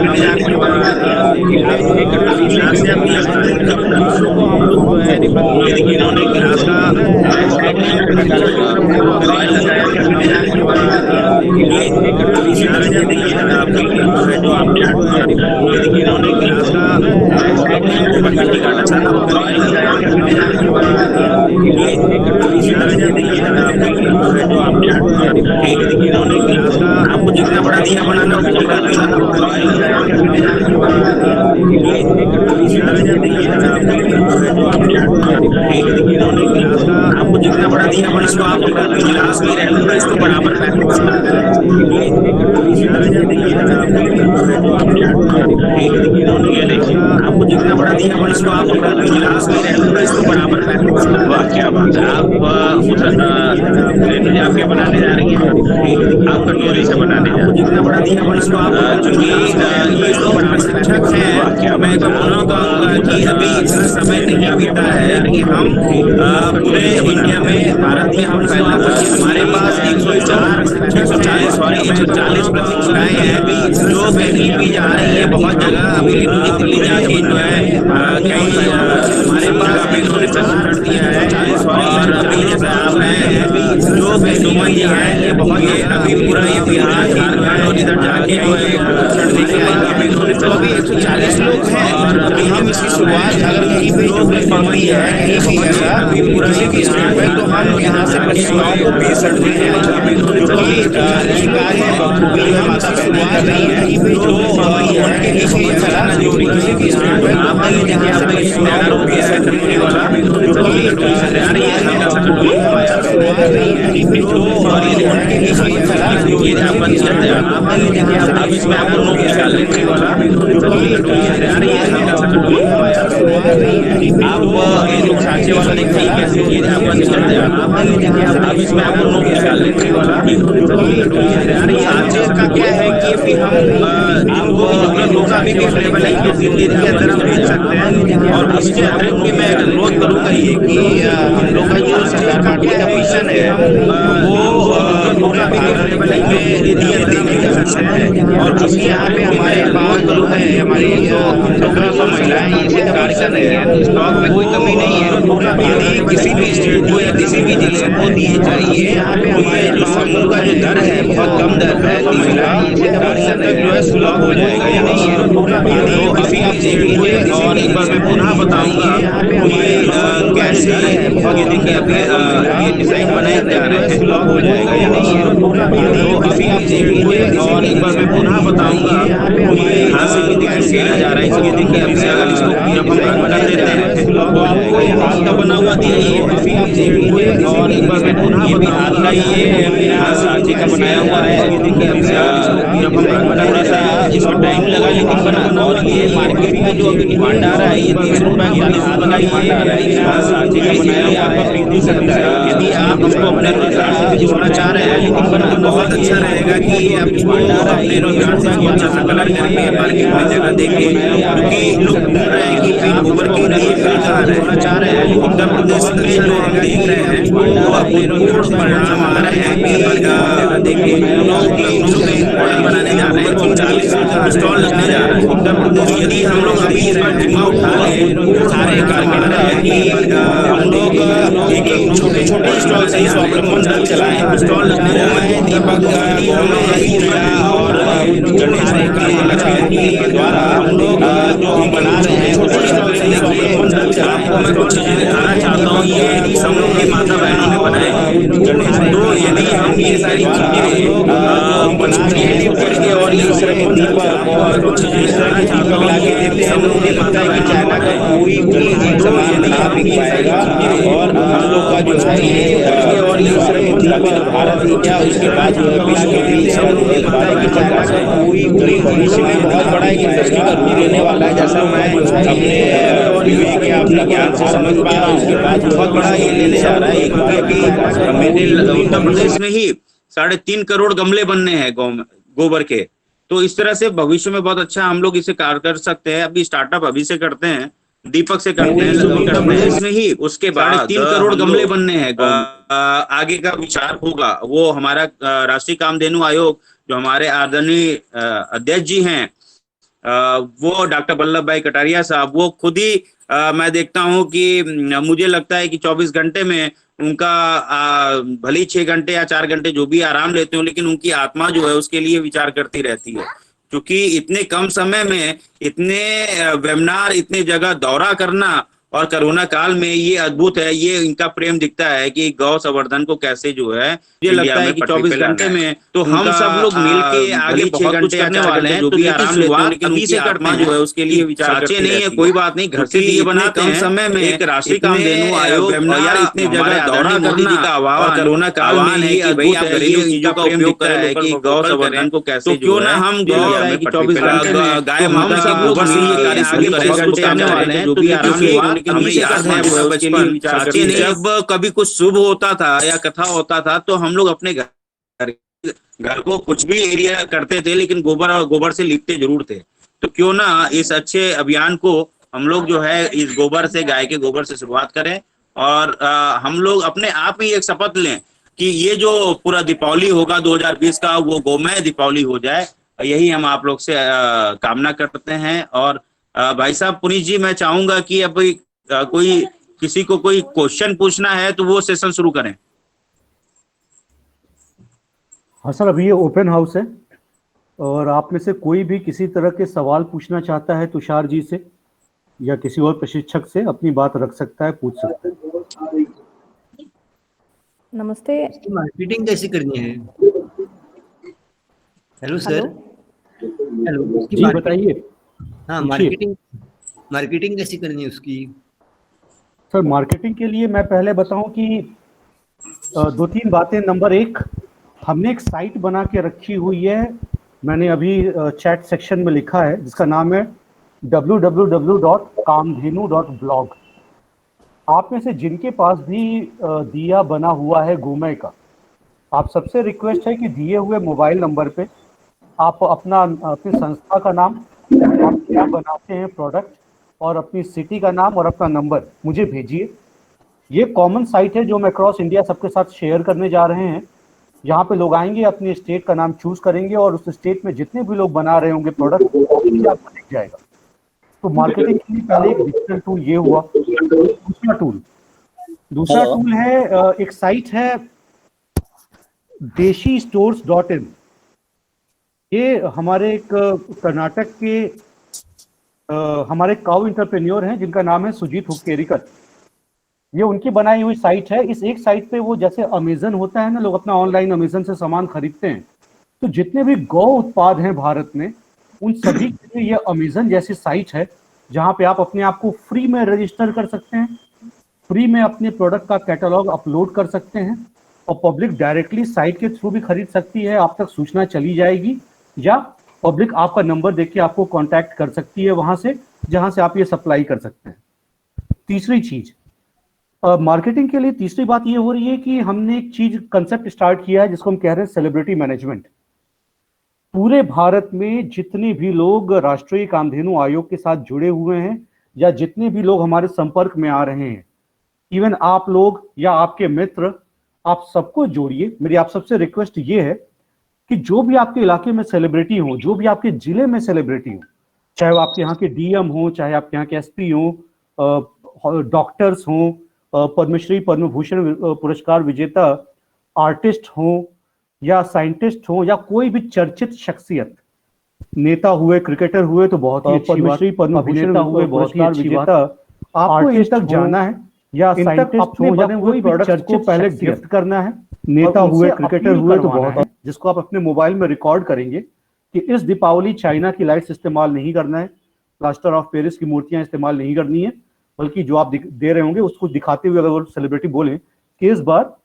हूँ विश्व को हम लोग इन्होंने ग्रास का जो आपने इन्होंने गिलास का आपको जितना बड़ा दिया बनाना इन्होंने गिलास का आपको जितना बड़ा दिया बना इसको आप गिलास में रहूंगा इसको बराबर आपको जितना बड़ा दिया बना इसको आप गिलास में रहूंगा इसको बराबर वाह क्या बात है। आप आपके बनाने जा रही हैं आप कटोरी से बनाने जा रही हैं जितना बड़ा दिया बना इसको आप चूंकि ये तो शिक्षक है मैं तो कहूँगा कि अभी इतना समय नहीं बीता है कि हम पूरे इंडिया में भारत में हम हमारे पास 140 प्रतियोगिताएं हैं जो कहीं भी जा रही है बहुत जगह अभी दिल्ली जाके जो है कहीं हमारे पास प्रशिक्षण दिया है और अभी जैसा आप हैं जो सुमन जी है ये बहुत अभी पूरा ये बिहार झारखंड और इधर जाके जो है प्रशिक्षण देके आएंगे तो अभी 140 लोग हैं और अभी हम इसकी शुरुआत अगर कहीं पे जो पड़ी है कहीं भी ऐसा पूरा एक स्टेट है तो हम यहाँ से प्रतियोगिताओं को भेज सकते हैं जो भी कार्य है बखूबी जो माता बहनें कर रही है जो उनके किसी सलाह जो किसी स्टेट है आप यहाँ से प्रतियोगिताओं को भेज सकते हैं वाला जो भी इसमें आपको नोट निकाल लेने वाला आप ये लोग सांचे वाला देखिए कैसे आप इसमें आपको नोट निकाल लेने वाला सांचे का क्या है कि अभी हम आपको लोग अभी भी अवेलेबल है दिल्ली के अंदर हम भेज सकते हैं और उसके अतिरिक्त भी मैं अनुरोध करूंगा ये कि हम लोग का जो सरकार पार्टी का मिशन है वो पूरा भी अवेलेबल है दिल्ली के अंदर भेज सकते हैं और जिसके यहाँ पे हमारे पास लोग हैं हमारी जो डॉक्टर महिलाएं इसी कार्य कर रहे हैं स्टॉक में कोई कमी नहीं है यदि किसी भी स्टेट को या किसी भी जिले को दिए चाहिए यहाँ पे हमारे जो समूह का जो दर है बहुत कम दर है जो है सुलभ हो जाएगा या नहीं है अभी आप देखिए और एक बार मैं पुनः बताऊंगा ये कैसे ये देखिए अभी ये डिजाइन बनाए जा रहे हैं सुलभ हो जाएगा या नहीं है अभी आप देखिए और एक बार मैं पुनः बताऊंगा ये हाथ से भी खेला जा रहा है इसलिए देखिए अभी अगर इसको जब हम बना देते हैं तो आपको हाथ का बना हुआ दिया ये अभी आप देखिए और एक बार मैं पुनः भी हाथ का ये हाथ सांचे का बनाया हुआ है देखिए अभी जब हम थोड़ा सा इसमें टाइम लगा लेकिन बना और ये मार्केट में जो अभी डिमांड आ रहा है ये 30 रुपए की हाथ का डिमांड आ रहा है हाथ सांचे का बनाया हुआ आपका खरीद सकता है यदि आप उसको अपने रोजगार से जोड़ना चाह रहे हैं लेकिन बना बहुत अच्छा रहेगा कि आप डिमांड आ रहा है अपने रोजगार से अच्छा सा कलर करके मार्केट में जगह देके क्योंकि लोग बोल रहे हैं कि आप गोबर के लिए रोजगार होना चाह रहे हैं उत्तर प्रदेश में जो हम देख रहे हैं वो अपने रोजगार परिणाम आ रहे हैं कि जगह देके बनाने जा रहे हैं 40 स्टॉल लगने जा रहे हैं उत्तर प्रदेश यदि हम लोग अभी इस पर जिम्मा उठा ले सारे कार्यकर्ता है कि हम लोग एक छोटे छोटे स्टॉल से स्वावलंबन चलाएं स्टॉल लगने जा रहे हैं दीपक हम लोग और गणेश के द्वारा हम लोग जो हम बना रहे हैं आपको मैं कुछ चीजें दिखाना चाहता हूँ ये समूह की माता बहनों ने बनाए तो यदि हम ये सारी चीजें बनाने और ये कुछ चीजें दिखाना चाहता हूँ समूह की माता चाइना का कोई भी एक समान नहीं बिक पाएगा और हम लोग का जो है ये और ये भारत ही क्या उसके बाद जो है विश्व भी समूह की माता की चाइना का कोई भी भविष्य में बहुत बड़ा एक इंडस्ट्री का रूप लेने वाला है जैसा मैं अपने विवेक या अपने ज्ञान से समझ पा रहा हूँ उसके बाद बहुत बड़ा ये लेने जा रहा है क्योंकि अभी मेरे उत्तर प्रदेश में ही 3.5 करोड़ गमले बनने हैं गोबर के तो इस तरह से भविष्य में बहुत अच्छा हम लोग इसे कार्य कर सकते हैं अभी स्टार्टअप अभी से करते हैं दीपक से करते हैं उत्तर प्रदेश में ही उसके बाद 3 करोड़ गमले बनने हैं आगे का विचार होगा वो हमारा राष्ट्रीय कामधेनु आयोग जो हमारे आदरणीय अध्यक्ष जी हैं वो डॉक्टर वल्लभ भाई कटारिया साहब वो खुद ही मैं देखता हूं कि मुझे लगता है कि 24 घंटे में उनका भले 6 घंटे या 4 घंटे जो भी आराम लेते हो लेकिन उनकी आत्मा जो है उसके लिए विचार करती रहती है क्योंकि इतने कम समय में इतने वेबिनार इतने जगह दौरा करना और कोरोना काल में ये अद्भुत है, ये इनका प्रेम दिखता है कि गौ संवर्धन को कैसे जो है मुझे लगता है कि 24 घंटे में तो हम सब लोग मिलके आगे बहुत कुछ करने वाले हैं। तो लेकिन शुरुआत अभी से करते हैं, जो है उसके लिए विचार साचे नहीं है, कोई बात नहीं, घर से दिए बनाते हैं। समय में एक राष्ट्रीय कामधेनु आयोग या इतने जगह दौरा करने का आह्वान कोरोना काल में है कि भाई आप घरेलू चीजों का उपयोग करें कि गौ संवर्धन को कैसे, क्यों ना हम गौ है कि 24 घंटे में गाय माता के गोबर से ये कार्य आगे बहुत करने वाले हैं। जो भी हमें याद है वो बचपन साचे नहीं, जब कभी कुछ शुभ होता था या कथा होता था तो हम लोग अपने घर को कुछ भी एरिया करते थे लेकिन गोबर से लिपते जरूर थे। तो क्यों ना इस अच्छे अभियान को हम लोग जो है इस गोबर से, गाय के गोबर से शुरुआत करें और हम लोग अपने आप ही एक शपथ लें कि ये जो पूरा दीपावली होगा 2020 का वो गोमय दीपावली हो जाए। यही हम आप लोग से कामना करते हैं। और भाई साहब पुनीत जी, मैं चाहूंगा कि अब कोई किसी को कोई क्वेश्चन पूछना है तो वो सेशन शुरू करें। हाँ सर, अभी ये ओपन हाउस है और आप में से कोई भी किसी तरह के सवाल पूछना चाहता है तुषार जी से या किसी और प्रशिक्षक से अपनी बात रख सकता है, पूछ सकता है। नमस्ते। मार्केटिंग कैसे करनी है? Hello sir. हेलो जी बताइए। हाँ, मार्केटिंग कैसे करनी है उसकी? सर मार्केटिंग के लिए मैं पहले बताऊं कि 2-3 बातें। नंबर 1, हमने एक साइट बना के रखी हुई है, मैंने अभी चैट सेक्शन में लिखा है, जिसका नाम है www.kamdhenu.blog। आप में से जिनके पास भी दिया बना हुआ है गोमय का, आप सबसे रिक्वेस्ट है कि दिए हुए मोबाइल नंबर पे आप अपनी संस्था का नाम, आप क्या बनाते हैं प्रोडक्ट, और अपनी सिटी का नाम और अपना नंबर मुझे भेजिए। ये कॉमन साइट है जो हम अक्रॉस इंडिया सबके साथ शेयर करने जा रहे हैं। यहाँ पे लोग आएंगे, अपने स्टेट का नाम चूज करेंगे और उस स्टेट में जितने भी लोग बना रहे होंगे प्रोडक्ट आपको दिख जाएगा। तो मार्केटिंग के लिए पहले एक डिजिटल टूल ये हुआ। दूसरा टूल है एक साइट है deshistores.in। ये हमारे एक कर्नाटक के हमारे काउ एंटरप्रेन्योर हैं जिनका नाम है सुजीत हुक्केरीकर। ये उनकी बनाई हुई साइट है। इस एक साइट पे वो, जैसे अमेजन होता है ना, लोग अपना ऑनलाइन अमेजन से सामान खरीदते हैं, तो जितने भी गौ उत्पाद हैं भारत में उन सभी के लिए ये अमेजन जैसी साइट है जहाँ पे आप अपने आप को फ्री में रजिस्टर कर सकते हैं, फ्री में अपने प्रोडक्ट का कैटलॉग अपलोड कर सकते हैं और पब्लिक डायरेक्टली साइट के थ्रू भी खरीद सकती है। आप तक सूचना चली जाएगी या पब्लिक आपका नंबर देख के आपको कांटेक्ट कर सकती है वहां से जहां से आप ये सप्लाई कर सकते हैं। तीसरी चीज, मार्केटिंग के लिए तीसरी बात ये हो रही है कि हमने एक चीज कंसेप्ट स्टार्ट किया है जिसको हम कह रहे हैं सेलिब्रिटी मैनेजमेंट। पूरे भारत में जितने भी लोग राष्ट्रीय कामधेनु आयोग के साथ जुड़े हुए हैं या जितने भी लोग हमारे संपर्क में आ रहे हैं, इवन आप लोग या आपके मित्र, आप सबको जोड़िए। मेरी आप सबसे रिक्वेस्ट ये है कि जो भी आपके इलाके में सेलिब्रिटी हो, जो भी आपके जिले में सेलिब्रिटी हो, चाहे वो आपके यहाँ के डीएम हो, चाहे आपके यहाँ के एसपी हो, डॉक्टर्स हो, पद्मश्री पद्म भूषण पुरस्कार विजेता आर्टिस्ट हो या साइंटिस्ट हो या कोई भी चर्चित शख्सियत, नेता हुए, क्रिकेटर हुए तो बहुत ही अच्छी बात, पद्मश्री पद्म भूषण हुए बहुत ही अच्छी बात। आपको इन तक जाना है या साइंटिस्ट हो या कोई प्रोडक्ट को पहले गिफ्ट करना है, नेता हुए, क्रिकेटर हुए तो बहुत, जिसको आप अपने मोबाइल में रिकॉर्ड करेंगे कि इस दीपावली चाइना की लाइट्स इस्तेमाल नहीं करना है, प्लास्टर ऑफ पेरिस की मूर्तियां इस्तेमाल नहीं करनी है, बल्कि जो आप दे रहे होंगे उसको दिखाते हुए अगर वो सेलिब्रिटी बोले कि इस बार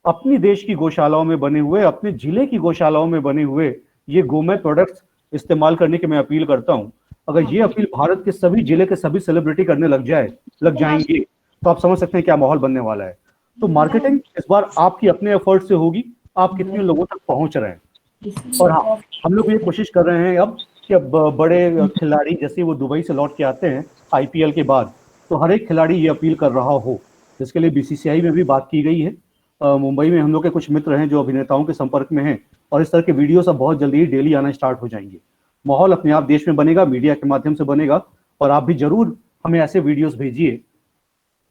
अपनी देश की गौशालाओं में बने हुए, अपने जिले की गौशालाओं में बने हुए ये गोमय प्रोडक्ट्स इस्तेमाल करने की मैं अपील करता हूं। अगर ये अपील भारत के सभी जिले के सभी सेलिब्रिटी करने लग जाएंगे तो आप समझ सकते हैं क्या माहौल बनने वाला है। तो मार्केटिंग इस बार आपकी अपने एफर्ट से होगी, आप कितने लोगों तक पहुंच रहे हैं। और हाँ, हम लोग ये कोशिश कर रहे हैं अब कि अब बड़े खिलाड़ी जैसे वो दुबई से लौट के आते हैं आईपीएल के बाद, तो हर एक खिलाड़ी ये अपील कर रहा हो, जिसके लिए बीसीसीआई में भी बात की गई है। मुंबई में हम लोग के कुछ मित्र हैं जो अभिनेताओं के संपर्क में हैं और इस तरह के वीडियो सब बहुत जल्दी ही डेली आना स्टार्ट हो जाएंगे। माहौल अपने आप देश में बनेगा, मीडिया के माध्यम से बनेगा, और आप भी जरूर हमें ऐसे वीडियोस भेजिए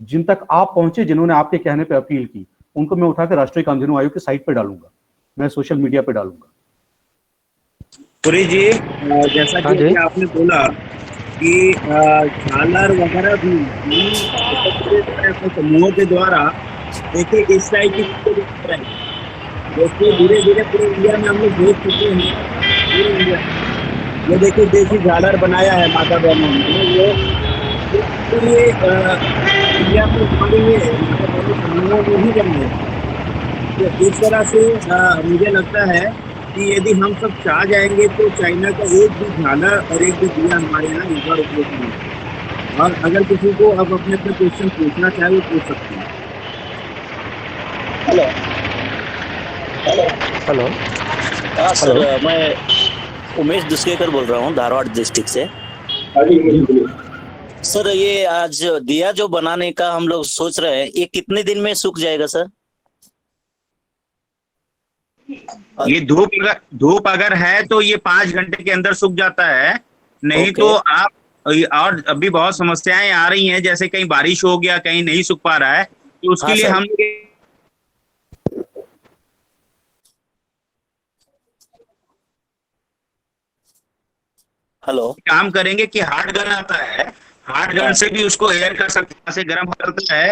जिन तक आप पहुंचे, जिन्होंने आपके कहने पे अपील की, उनको मैं उठाकर राष्ट्रीय कामधेनु आयोग की साइट पे डालूंगा, मैं सोशल मीडिया पे डालूंगा। पुरी जी, जैसा कि आपने बोला कि झालर वगैरह भी अपने समूहों के द्वारा एक एक इस टाइप की चीजें दिखा रहे हैं, जैसे धीरे धीरे पूरे इंडिया में हम लोग देख चुके हैं। पूरे इंडिया ये देखिए देसी झालर बनाया है माता बहनों ने, ये इंडिया में हमारे ये माता बहनों समूहों में ही बनाए हैं। तो इस तरह से मुझे लगता है कि यदि हम सब चाह जाएंगे तो चाइना का एक भी झालर और एक भी दिया हमारे यहाँ एक बार उपयोग नहीं है। और अगर किसी को अब अपने अपने क्वेश्चन पूछना चाहे वो पूछ सकते हैं। हेलो हेलो हाँ सर, मैं उमेश दुस्केकर बोल रहा हूँ धारवाड़ डिस्ट्रिक्ट से। हाँ जी, बोलिए। सर ये आज दिया जो बनाने का हम लोग सोच रहे हैं, ये कितने दिन में सूख जाएगा सर? ये धूप अगर है तो ये 5 घंटे के अंदर सूख जाता है, नहीं तो आप और अभी बहुत समस्याएं आ रही हैं, जैसे कहीं बारिश हो गया, कहीं नहीं सूख पा रहा है, तो उसके लिए हम हेलो काम करेंगे कि हार्ड गन आता है, हार्ड गन से भी उसको एयर कर सकते हैं, से गर्म करता है,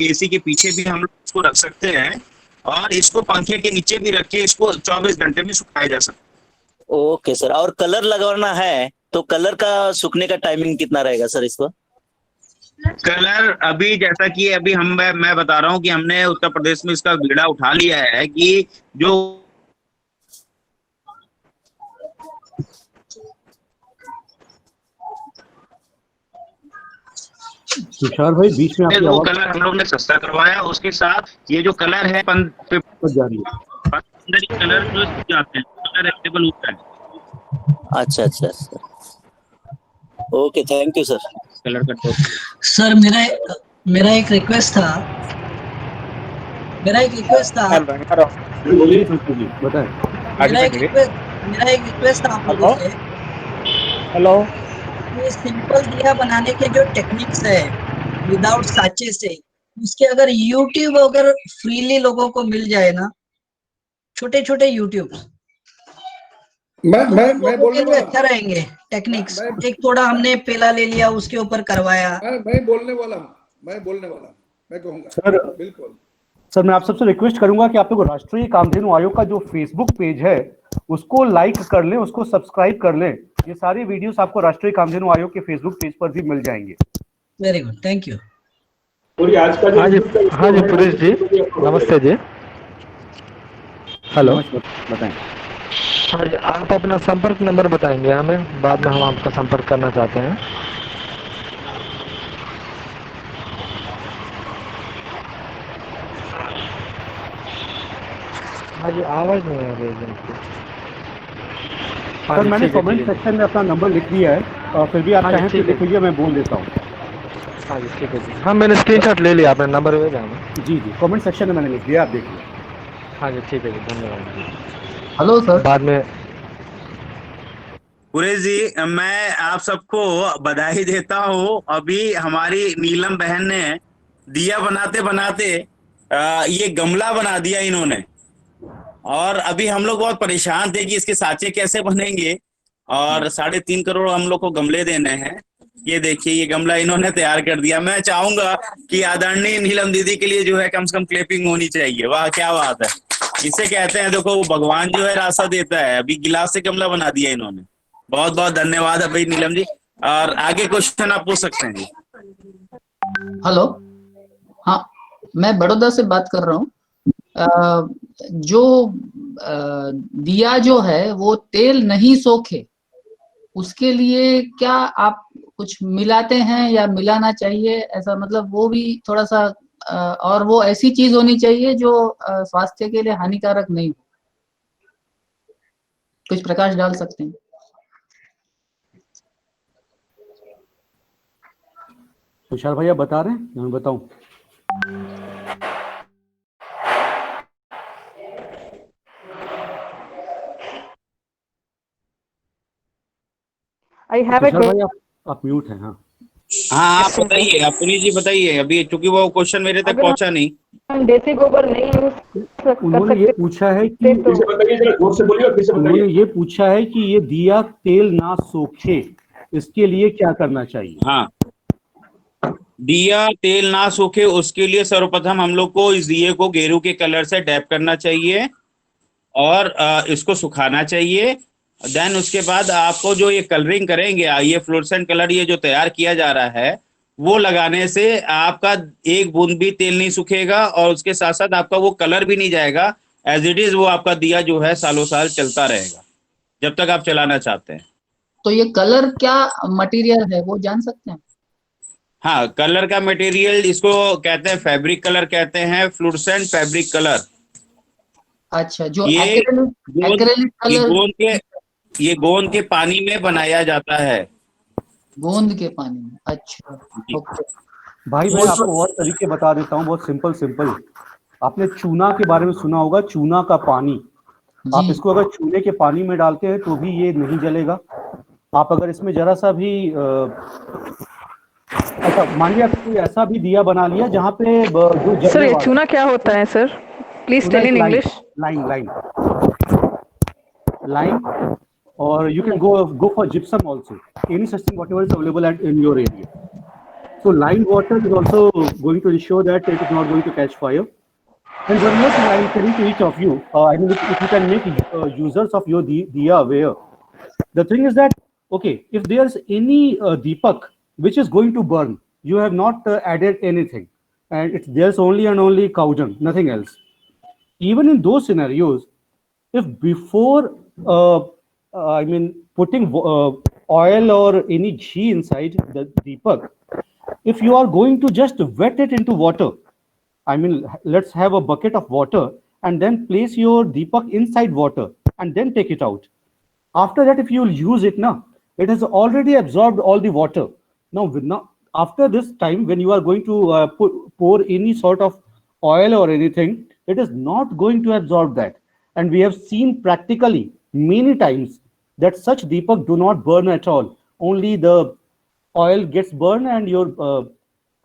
एसी के पीछे भी हम लोग उसको रख सकते हैं और इसको पंखे के नीचे भी रख के इसको 24 घंटे में सुखाया जा सकता है। ओके सर, और कलर लगाना है तो कलर का सूखने का टाइमिंग कितना रहेगा सर इसको? कलर अभी जैसा कि अभी मैं बता रहा हूँ कि हमने उत्तर प्रदेश में इसका बीड़ा उठा लिया है कि जो तुषार भाई बीच में आपकी वो आवाज कलर हम लोग ने सस्ता करवाया, उसके साथ ये जो कलर है 15 जा रही है। कलर जो जाते हैं कलर अवेलेबल होता है। अच्छा अच्छा sir, okay thank you sir. Colour का टॉप सर मेरा एक रिक्वेस्ट था बोलिए। बताएं। मेरा एक रिक्वेस्ट था आप लोगों से। हेलो ये सिंपल दिया बनाने के जो टेक्निक्स है विदाउट साचे से, उसके अगर यूट्यूब अगर फ्रीली लोगों को मिल जाए ना, छोटे छोटे यूट्यूब मैं बोलने वाला अच्छा रहेंगे टेक्निक्स। एक थोड़ा हमने पेला ले लिया, उसके ऊपर करवाया। मैं बोलने वाला हूँ, मैं कहूँगा सर बिल्कुल। सर मैं आप सबसे रिक्वेस्ट करूंगा कि आप लोग राष्ट्रीय कामधेनु आयोग का जो फेसबुक पेज है उसको लाइक कर लें, उसको सब्सक्राइब कर लें। ये सारी वीडियोस आपको राष्ट्रीय कामधेनु आयोग के फेसबुक पेज पर भी मिल जाएंगे। Very good, thank you. और आज का हाँ जी पुरेश जी, नमस्ते जी। हेलो बताएं। हाँ जी, आप अपना संपर्क नंबर बताएंगे हमें, बाद में हम आपका संपर्क करना चाहते हैं। हाँ जी, आवाज नहीं आ रही है। सर मैंने कमेंट सेक्शन में अपना नंबर लिख दिया है, और फिर भी आप चाहें तो लिख लीजिए, मैं बोल देता हूँ। हाँ जी ठीक है जी, हाँ मैंने स्क्रीनशॉट ले लिया, आपने नंबर भेजा हमें। जी कमेंट सेक्शन में मैंने लिख दिया, आप देखिए। हाँ जी ठीक है जी, धन्यवाद जी। Hello sir. बाद में पुरेश जी, मैं आप सबको बधाई देता हूँ। अभी हमारी नीलम बहन ने दिया बनाते बनाते ये गमला बना दिया इन्होंने, और अभी हम लोग बहुत परेशान थे कि इसके साँचे कैसे बनेंगे, और 3.5 करोड़ हम लोग को गमले देने हैं। ये देखिए ये गमला इन्होंने तैयार कर दिया। मैं चाहूंगा कि आदरणीय नीलम दीदी के लिए जो है कम से कम क्लैपिंग होनी चाहिए। वाह क्या बात है, इसे कहते हैं देखो भगवान जो है रास्ता देता है। अभी गिलास से गमला बना दिया इन्होंने, बहुत बहुत धन्यवाद अभी नीलम जी। और आगे क्वेश्चन आप पूछ सकते हैं जी। हेलो, हाँ मैं बड़ौदा से बात कर रहा हूँ। जो दिया जो है वो तेल नहीं सोखे, उसके लिए क्या आप कुछ मिलाते हैं या मिलाना चाहिए? ऐसा मतलब वो भी थोड़ा सा और वो ऐसी चीज होनी चाहिए जो स्वास्थ्य के लिए हानिकारक नहीं हो। कुछ प्रकाश डाल सकते हैं? तुषार भैया बता रहे हैं, मैं बताऊं? तुषार भैया आप म्यूट हैं। हाँ हाँ आप बताइए, आप पुनीत जी बताइए। अभी चूंकि वो क्वेश्चन मेरे तक पहुंचा नहीं। हम देसी गोबर नहीं यूज कर उन्होंने ये पूछा है कि फिर से बताइए, जरा जोर से बोलिए और फिर से बताइए। उन्होंने ये पूछा है कि ये दिया तेल ना सोखे, इसके लिए क्या करना चाहिए? हाँ, दिया तेल ना सूखे उसके लिए सर्वप्रथम हम लोग को इस दिए को गेरू के कलर से डैप करना चाहिए और इसको सुखाना चाहिए। देन उसके बाद आपको जो ये कलरिंग करेंगे, ये फ्लोरेसेंट कलर ये जो तैयार किया जा रहा है, वो लगाने से आपका एक बूंद भी तेल नहीं सूखेगा और उसके साथ साथ आपका वो कलर भी नहीं जाएगा। एज इट इज वो आपका दिया जो है सालों साल चलता रहेगा जब तक आप चलाना चाहते हैं। तो ये कलर क्या मटेरियल है वो जान सकते हैं? हाँ, कलर का मटेरियल इसको कहते हैं फैब्रिक कलर कहते हैं, फ्लोरेसेंट फैब्रिक कलर। अच्छा, जो ये एक्रेलिक कलर ये गोंद के पानी में बनाया जाता है। गोंद के पानी में, अच्छा ओके। भाई मैं आपको और तरीके बता देता हूँ, बहुत सिंपल। आपने चूना के बारे में सुना होगा, चूना का पानी। आप इसको अगर चूने के पानी में डालते हैं तो भी ये नहीं जलेगा। आप अगर इसमें जरा सा भी अच्छा मान लिया कोई ऐसा भी दिया बना लिया जहाँ पे जो सर ये चूना क्या होता है sir? Please tell in English. Line or you can go for gypsum also, any such thing whatever is available in your area. So lime water is also going to ensure that it is not going to catch fire. And one more thing I will tell to each of you, I mean if you can make users of your diya aware. The thing is that, okay, if there's any deepak which is going to burn, you have not added anything, and there's only and only cow dung, nothing else. Even in those scenarios, if before I mean putting oil or any ghee inside the deepak, if you are going to just wet it into water, I mean let's have a bucket of water and then place your deepak inside water and then take it out. After that, if you will use it now, it has already absorbed all the water. Now after this time, when you are going to pour any sort of oil or anything, it is not going to absorb that. And we have seen practically many times that such deepak do not burn at all. Only the oil gets burned and your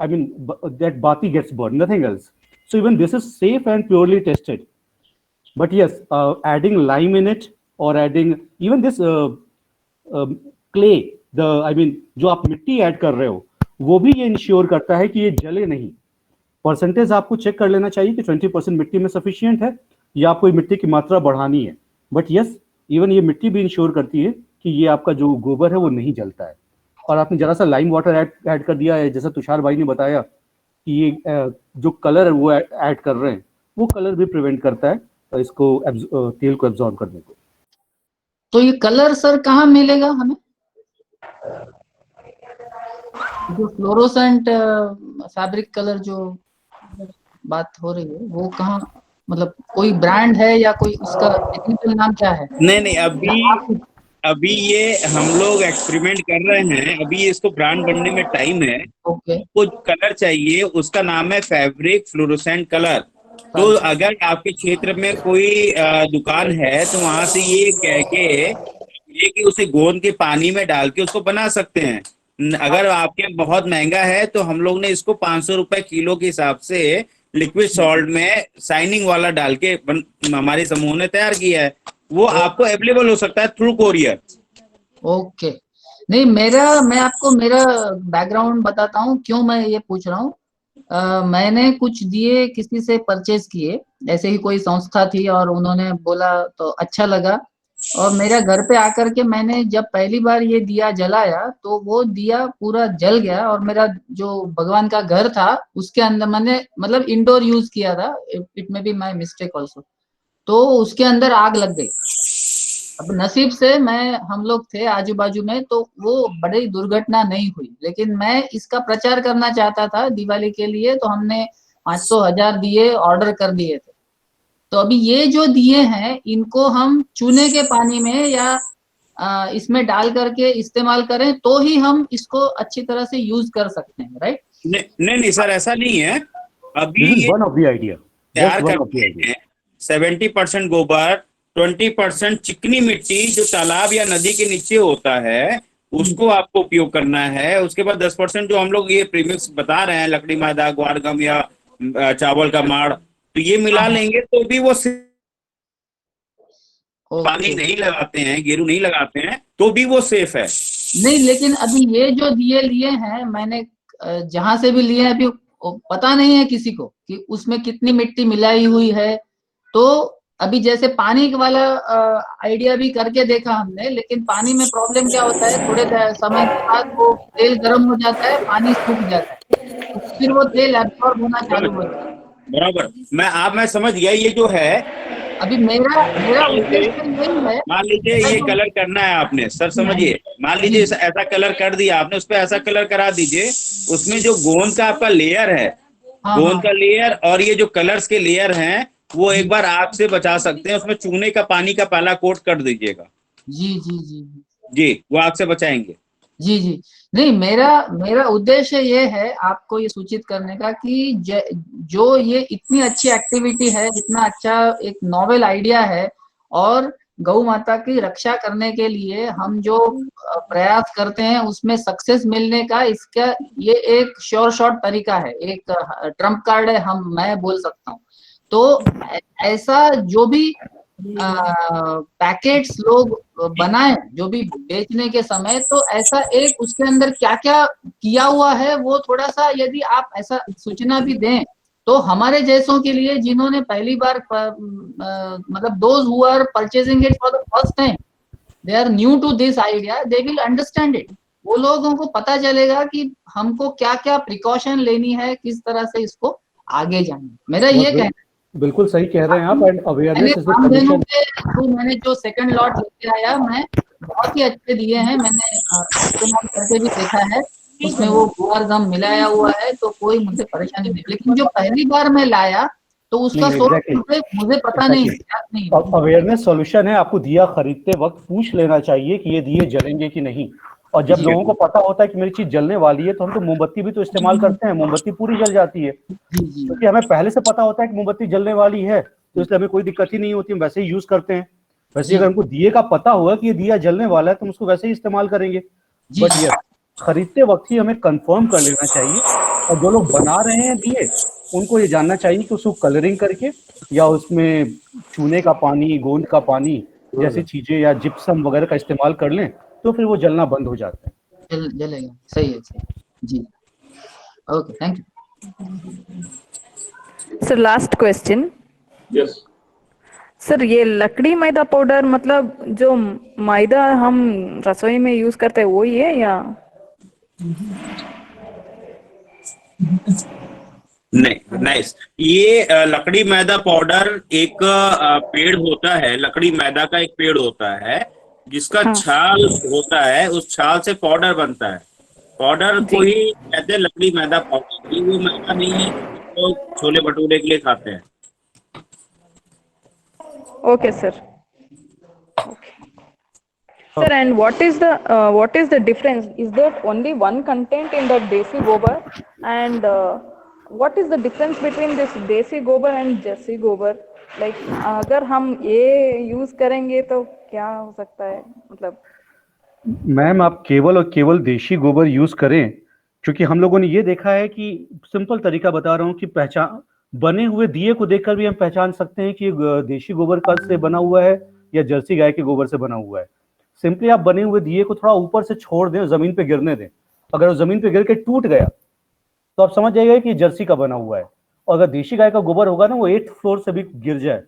I mean that bati gets burned, nothing else. So even this is safe and purely tested. But yes, adding lime in it or adding even this clay, I mean जो आप मिट्टी add कर रहे हो, वो भी ये ensure करता है कि ये जले नहीं। परसेंटेज आपको चेक कर लेना चाहिए कि 20% मिट्टी में सफिशिएंट है या आपको मिट्टी की मात्रा बढ़ानी है। बट यस, इवन ये मिट्टी भी इंश्योर करती है कि ये आपका जो गोबर है वो नहीं जलता है। और आपने जरा सा लाइम वाटर ऐड कर दिया है, जैसा तुषार भाई ने बताया कि ये जो कलर है वो ऐड कर रहे हैं, वो कलर भी प्रिवेंट करता है इसको तेल को एब्जॉर्ब करने को। तो ये कलर सर कहाँ मिलेगा हमें? जो फ्लोरोसेंट फैब्रिक कलर जो बात हो रही है वो कहाँ, मतलब कोई ब्रांड है या कोई उसका टेक्निकल नाम क्या है? नहीं, अभी ये हम लोग एक्सपेरिमेंट कर रहे हैं। अभी इसको ब्रांड बनने में टाइम है। ओके। जो कलर चाहिए उसका नाम है फैब्रिक फ्लोरोसेंट कलर। तो अगर आपके क्षेत्र में कोई दुकान है तो वहां से ये कह के कि उसे गोंद के पानी में डाल के उसको बना सकते हैं। अगर आपके बहुत महंगा है तो हम लोग ने इसको 500 रुपए किलो के हिसाब से लिक्विड सॉल्ट में शाइनिंग वाला डाल के हमारे समूह ने तैयार किया है। वो आपको अवेलेबल हो सकता है थ्रू कोरियर। ओके। नहीं, मैं आपको मेरा बैकग्राउंड बताता हूँ क्यों मैं ये पूछ रहा हूँ। मैंने कुछ दिए किसी से परचेज किए, ऐसे ही कोई संस्था थी और उन्होंने बोला तो अच्छा लगा, और मेरा घर पे आकर के मैंने जब पहली बार ये दिया जलाया तो वो दिया पूरा जल गया, और मेरा जो भगवान का घर था उसके अंदर मैंने मतलब इंडोर यूज किया था, it may be my mistake also, तो उसके अंदर आग लग गई। अब नसीब से हम लोग थे आजू बाजू में तो वो बड़ी दुर्घटना नहीं हुई, लेकिन मैं इसका प्रचार करना चाहता था दिवाली के लिए, तो हमने 500,000 दिए ऑर्डर कर दिए थे। तो अभी ये जो दिए हैं इनको हम चूने के पानी में या इसमें डाल करके इस्तेमाल करें तो ही हम इसको अच्छी तरह से यूज कर सकते हैं, राइट? नहीं सर, ऐसा नहीं है। अभी वन ऑफ द आइडिया तैयार करते हैं 70% गोबर, 20% चिकनी मिट्टी जो तालाब या नदी के नीचे होता है उसको आपको उपयोग करना है। उसके बाद 10% जो हम लोग ये प्रीमिक्स बता रहे हैं, लकड़ी मैदा, ग्वार गम या चावल का माड़, तो ये मिला लेंगे तो भी वो पानी नहीं लगाते हैं, गेरू नहीं लगाते हैं, तो भी वो सेफ है। नहीं, लेकिन अभी ये जो दिए लिए हैं मैंने, जहां से भी लिए हैं, अभी पता नहीं है किसी को कि उसमें कितनी मिट्टी मिलाई हुई है। तो अभी जैसे पानी वाला आइडिया भी करके देखा हमने, लेकिन पानी में प्रॉब्लम क्या होता है, थोड़े समय के बाद वो तेल गर्म हो जाता है, पानी सूख जाता है, तो फिर वो तेल एब्जॉर्ब होना चालू हो जाता है। बराबर, मैं समझ गया। ये जो है, अभी मेरा उद्देश्य यही है। मान लीजिए ये कलर करना है आपने, सर समझिए, मान लीजिए ऐसा कलर कर दिया आपने, उस पर ऐसा कलर करा दीजिए, उसमें जो गोंद का आपका लेयर है, गोंद का लेयर और ये जो कलर्स के लेयर हैं, वो एक बार आग से बचा सकते हैं। उसमें चूने का पानी का पहला कोट कर दीजिएगा। जी जी जी जी, वो आग से बचाएंगे। जी जी। नहीं, मेरा उद्देश्य ये है आपको ये सूचित करने का कि जो ये इतनी अच्छी एक्टिविटी है, इतना अच्छा एक नॉवेल आइडिया है, और गौ माता की रक्षा करने के लिए हम जो प्रयास करते हैं उसमें सक्सेस मिलने का, इसका ये एक श्योर शॉट तरीका है, एक ट्रम्प कार्ड है, मैं बोल सकता हूँ। तो ऐसा जो भी पैकेट्स लोग बनाए, जो भी बेचने के समय, तो ऐसा एक उसके अंदर क्या क्या किया हुआ है वो थोड़ा सा यदि आप ऐसा सूचना भी दें, तो हमारे जैसों के लिए, जिन्होंने पहली बार मतलब those who are purchasing it for the first time, they are new to this idea, they will understand it. वो लोगों को पता चलेगा कि हमको क्या क्या प्रिकॉशन लेनी है, किस तरह से इसको आगे जाना। मेरा ये कहना है। बिल्कुल सही कह रहे हैं आप। And awareness is the Ramdhenu के थ्रू मैंने जो सेकंड लॉट लेके आया, मैं बहुत ही अच्छे दिए हैं, मैंने इस्तेमाल करके भी देखा है, उसमें वो गुआर गम मिलाया हुआ है, तो कोई मुझे परेशानी नहीं। लेकिन जो पहली बार मैं लाया, तो उसका सोर्स मुझे पता नहीं। अवेयरनेस सॉल्यूशन है। आपको दिया खरीदते वक्त पूछ लेना चाहिए कि ये दिए जलेंगे कि नहीं, और जब लोगों को पता होता है कि मेरी चीज जलने वाली है, तो हम तो मोमबत्ती भी तो इस्तेमाल करते हैं, मोमबत्ती पूरी जल जाती है, क्योंकि हमें पहले से पता होता है कि मोमबत्ती जलने वाली है, तो इसलिए हमें कोई दिक्कत ही नहीं होती, हम वैसे ही यूज करते हैं। वैसे अगर हमको दिए का पता होगा कि ये दिया जलने वाला है, तो हम उसको वैसे ही इस्तेमाल करेंगे। बट ये खरीदते वक्त ही हमें कंफर्म कर लेना चाहिए, और जो लोग बना रहे हैं दिए, उनको ये जानना चाहिए कि उसको कलरिंग करके या उसमें चूने का पानी, गोंद का पानी जैसी चीजें या जिप्सम वगैरह का इस्तेमाल कर लें, तो फिर वो जलना बंद हो जाता है। जलेगा। सही है, सही। जी, okay, thank you sir. Last question. Yes sir, ये लकड़ी मैदा पाउडर मतलब जो मैदा हम रसोई में यूज करते हैं वही है या नहीं, नाइस। ये लकड़ी मैदा पाउडर एक पेड़ होता है, लकड़ी मैदा का एक पेड़ होता है, जिसका छाल होता है, उस छाल से पाउडर बनता है। पाउडर को ही कहते हैं लकड़ी मैदा पाउडर। वो मैदा नहीं है तो छोले भटूरे के लिए खाते हैं। Okay, sir. Okay. Sir, and what is the difference? Is there only one content in the desi gobar? And what is the difference between this desi gobar and Jersey गोबर? Like अगर हम ये यूज करेंगे तो क्या हो सकता है? मतलब मैम, आप केवल और केवल देशी गोबर यूज करें, क्योंकि हम लोगों ने ये देखा है कि सिंपल तरीका बता रहा हूँ कि पहचान बने हुए दिए को देखकर भी हम पहचान सकते हैं कि देशी गोबर का से बना हुआ है या जर्सी गाय के गोबर से बना हुआ है। सिंपली आप बने हुए दिए को थोड़ा ऊपर से छोड़ दें, जमीन पे गिरने दें। अगर वो जमीन पे गिर के टूट गया तो आप समझ जाइएगा कि जर्सी का बना हुआ है। और अगर देशी गाय का गोबर होगा ना, वो 8th फ्लोर से भी गिर जाए,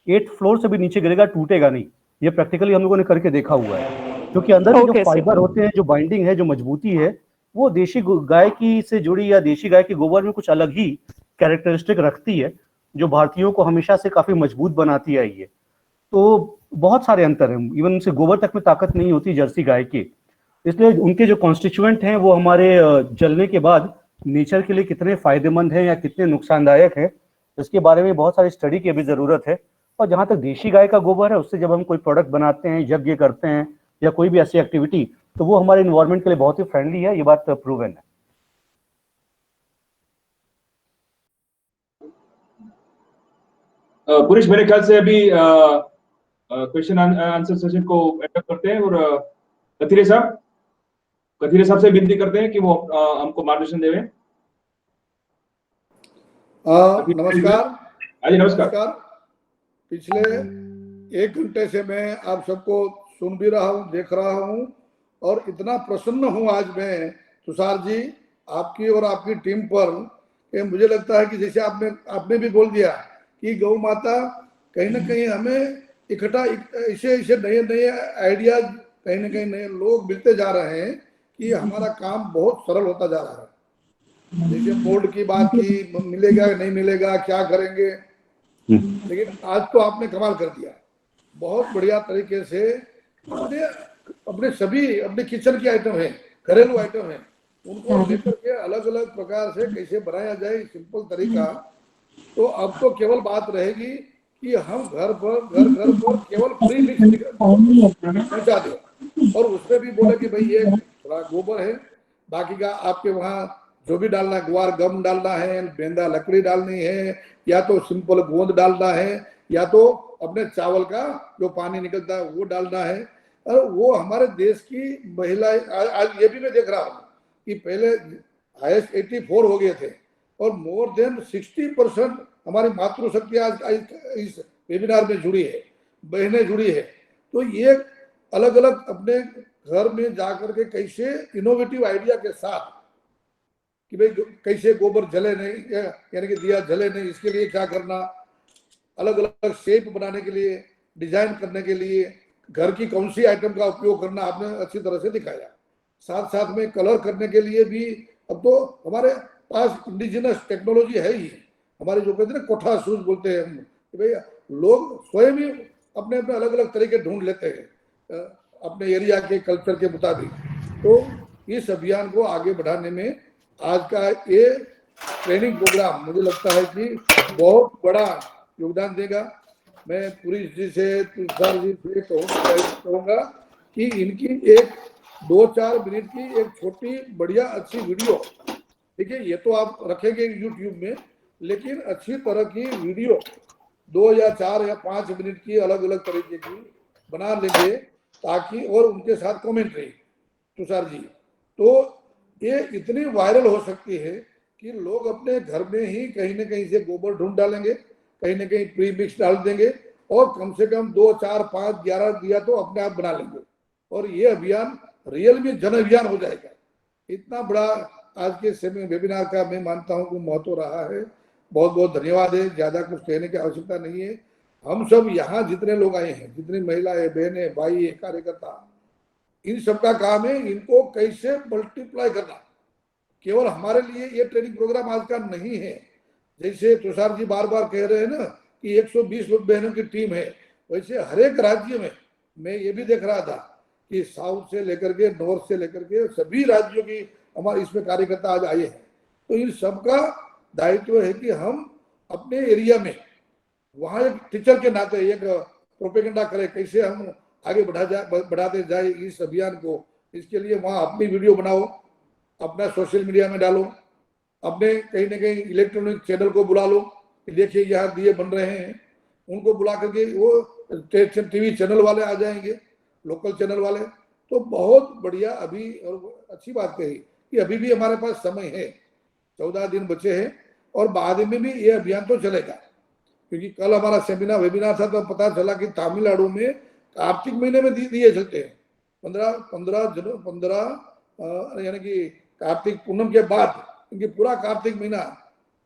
8th फ्लोर से भी नीचे गिरेगा, टूटेगा नहीं। ये प्रैक्टिकली हम लोगों ने करके देखा हुआ है, क्योंकि अंदर जो फाइबर होते हैं, जो बाइंडिंग है, जो मजबूती है, वो देशी गाय की से जुड़ी या देशी गाय के गोबर में कुछ अलग ही कैरेक्टरिस्टिक रखती है, जो भारतीयों को हमेशा से काफी मजबूत बनाती आई है। तो बहुत सारे अंतर हैं, इवन उनसे गोबर तक में ताकत नहीं होती जर्सी गाय की। इसलिए उनके जो कॉन्स्टिट्यूएंट हैं वो हमारे जलने के बाद नेचर के लिए कितने फायदेमंद हैं या कितने नुकसानदायक है, इसके बारे में बहुत सारी स्टडी की भी जरूरत है। और जहां तक देशी गाय का गोबर है, उससे जब हम कोई प्रोडक्ट बनाते हैं, यज्ञ करते हैं या कोई भी ऐसी एक्टिविटी, तो वो हमारे इन्वायरमेंट के लिए बहुत ही फ्रेंडली है। ये बात प्रूवन है। पुरुष, मेरे ख्याल से अभी क्वेश्चन आंसर सेशन को एंड करते हैं, और कथीरे साहब से विनती करते हैं कि वो हमको मार्गदर्शन देवें। नमस्कार। हाँ जी, नमस्कार। पिछले 1 घंटे से मैं आप सबको सुन भी रहा हूँ, देख रहा हूँ, और इतना प्रसन्न हूँ आज मैं तुषार जी आपकी और आपकी टीम पर कि मुझे लगता है कि जैसे आपने भी बोल दिया कि गौ माता कहीं ना कहीं हमें इकट्ठा ऐसे नए आइडियाज कहीं ना कहीं नए लोग मिलते जा रहे हैं कि हमारा काम बहुत सरल होता जा रहा है। जैसे बोर्ड की बात की, मिलेगा नहीं मिलेगा, क्या करेंगे, लेकिन आज तो आपने कमाल कर दिया। बहुत बढ़िया तरीके से अपने सभी अपने किचन के आइटम है, घरेलू आइटम है, उनको लेकर के अलग अलग प्रकार से कैसे बनाया जाए सिंपल तरीका। तो अब तो केवल बात रहेगी कि हम घर पर केवल फ्री मिक्स पहुंचा दें और उसमें भी बोले कि भाई ये थोड़ा गोबर है, बाकी का आपके वहाँ जो भी डालना, ग्वार गम डालना है, बेंदा लकड़ी डालनी है, या तो सिंपल गोंद डालना है, या तो अपने चावल का जो पानी निकलता है वो डालना है। और वो हमारे देश की महिलाएं, आज ये भी मैं देख रहा हूँ कि पहले हाईएस्ट 84 हो गए थे और मोर देन 60% हमारी मातृशक्ति आज इस वेबिनार में जुड़ी है, बहनें जुड़ी है। तो ये अलग अलग अपने घर में जाकर के कैसे इनोवेटिव आइडिया के साथ कि भाई कैसे गोबर जले नहीं, यानी कि दिया जले नहीं, इसके लिए क्या करना, अलग अलग शेप बनाने के लिए, डिजाइन करने के लिए घर की कौन सी आइटम का उपयोग करना आपने अच्छी तरह से दिखाया। साथ साथ में कलर करने के लिए भी अब तो हमारे पास इंडिजिनस टेक्नोलॉजी है ही। हमारे जो कहते हैं कोठा सूज बोलते हैं हम, कि भाई लोग स्वयं ही अपने अपने अलग अलग तरीके ढूंढ लेते हैं अपने एरिया के कल्चर के मुताबिक। तो इस अभियान को आगे बढ़ाने में आज का ये ट्रेनिंग प्रोग्राम मुझे लगता है कि बहुत बड़ा योगदान देगा। मैं पुरीश जी से, तुषार जी से कहूँगा कि इनकी एक 2-4 मिनट की एक छोटी बढ़िया अच्छी वीडियो, ठीक है, ये तो आप रखेंगे यूट्यूब में, लेकिन अच्छी तरह की वीडियो 2 या 4 या 5 मिनट की अलग अलग तरीके की बना लेंगे ताकि, और उनके साथ कमेंट्री तुषार जी, तो ये इतनी वायरल हो सकती है कि लोग अपने घर में ही कहीं ना कहीं से गोबर ढूंढ डालेंगे, कहीं ना कहीं प्री मिक्स डाल देंगे और कम से कम 2, 4, 5, 11 दिया तो अपने आप बना लेंगे और ये अभियान रियल में जन अभियान हो जाएगा। इतना बड़ा आज के वेबिनार का मैं मानता हूँ कि महत्व रहा है। बहुत बहुत धन्यवाद है, ज्यादा कुछ कहने की आवश्यकता नहीं है। हम सब यहाँ जितने लोग आए हैं, जितनी महिलाएं, बहनें, भाई, कार्यकर्ता, इन सबका काम है इनको कैसे मल्टीप्लाई करना। केवल हमारे लिए ये ट्रेनिंग प्रोग्राम आज का नहीं है, जैसे तुषार जी बार बार कह रहे हैं ना कि 120 लोग बहनों की टीम है, वैसे हर एक राज्य में मैं ये भी देख रहा था कि साउथ से लेकर के नॉर्थ से लेकर के सभी राज्यों की हमारे इसमें कार्यकर्ता आज आए हैं। तो इन सबका दायित्व है कि हम अपने एरिया में वहाँ एक टीचर के नाते एक प्रोपेगेंडा करें, कैसे हम आगे बढ़ाते जाए इस अभियान को। इसके लिए वहाँ अपनी वीडियो बनाओ, अपना सोशल मीडिया में डालो, अपने कहीं ना कहीं इलेक्ट्रॉनिक चैनल को बुला लो कि देखिए यहाँ दिए बन रहे हैं, उनको बुला करके वो टीवी चैनल वाले आ जाएंगे, लोकल चैनल वाले। तो बहुत बढ़िया, अभी और अच्छी बात कही कि अभी भी हमारे पास समय है, 14 दिन बचे हैं और बाद में भी ये अभियान तो चलेगा। क्योंकि कल हमारा वेबिनार था तो पता चला कि तमिलनाडु में कार्तिक महीने में दिए चलते हैं 15 यानी कि कार्तिक पूनम के बाद, क्योंकि पूरा कार्तिक महीना,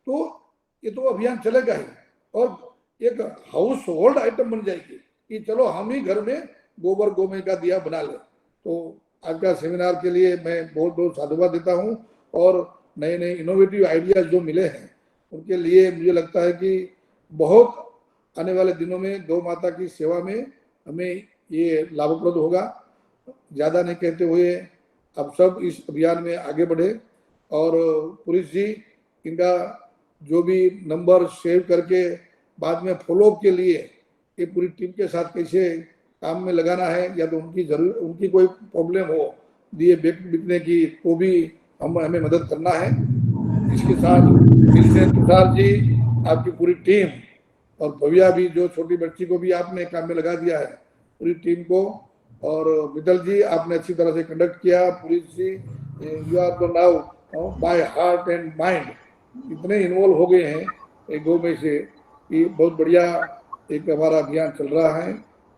तो ये तो अभियान चलेगा ही और एक हाउस होल्ड आइटम बन जाएगी कि चलो हम ही घर में गोबर गोमय का दिया बना ले। तो आज का सेमिनार के लिए मैं बहुत बहुत साधुवाद देता हूँ और नए नए इनोवेटिव आइडियाज जो मिले हैं उनके लिए मुझे लगता है कि बहुत आने वाले दिनों में गौ माता की सेवा में हमें ये लाभप्रद होगा। ज़्यादा नहीं कहते हुए अब सब इस अभियान में आगे बढ़े और पुलिस जी इनका जो भी नंबर सेव करके बाद में फॉलोअप के लिए ये पूरी टीम के साथ कैसे काम में लगाना है, या तो उनकी कोई प्रॉब्लम हो दिए बिकने की तो भी हमें मदद करना है। इसके साथ फिर से तुषार जी, आपकी पूरी टीम और भव्या भी, जो छोटी बच्ची को भी आपने काम में लगा दिया है, पूरी टीम को, और मित्तल जी आपने अच्छी तरह से कंडक्ट किया। पुलिस जी, यू आर तो now by heart and mind इतने इन्वॉल्व हो गए हैं गो में से कि बहुत बढ़िया एक हमारा अभियान चल रहा है।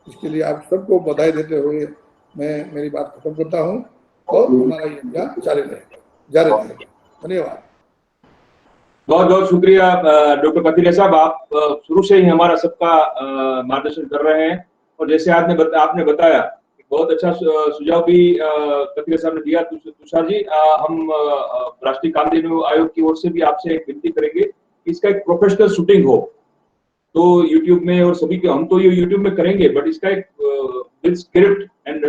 इसके लिए आप सबको बधाई देते हुए मैं मेरी बात खत्म करता हूँ और हमारा ये अभियान जारी रहेगा। धन्यवाद। बहुत बहुत शुक्रिया डॉक्टर कथीरिया साहब, आप शुरू से ही हमारा सबका मार्गदर्शन कर रहे हैं और जैसे आपने बताया बहुत अच्छा सुझाव भी कथीरिया साहब ने दिया। तुषार जी, हम राष्ट्रीय कामधेनु आयोग की ओर से भी आपसे एक विनती करेंगे कि इसका एक प्रोफेशनल शूटिंग हो तो YouTube में और सभी के, हम तो ये YouTube में करेंगे बट इसका एक विद स्क्रिप्ट एंड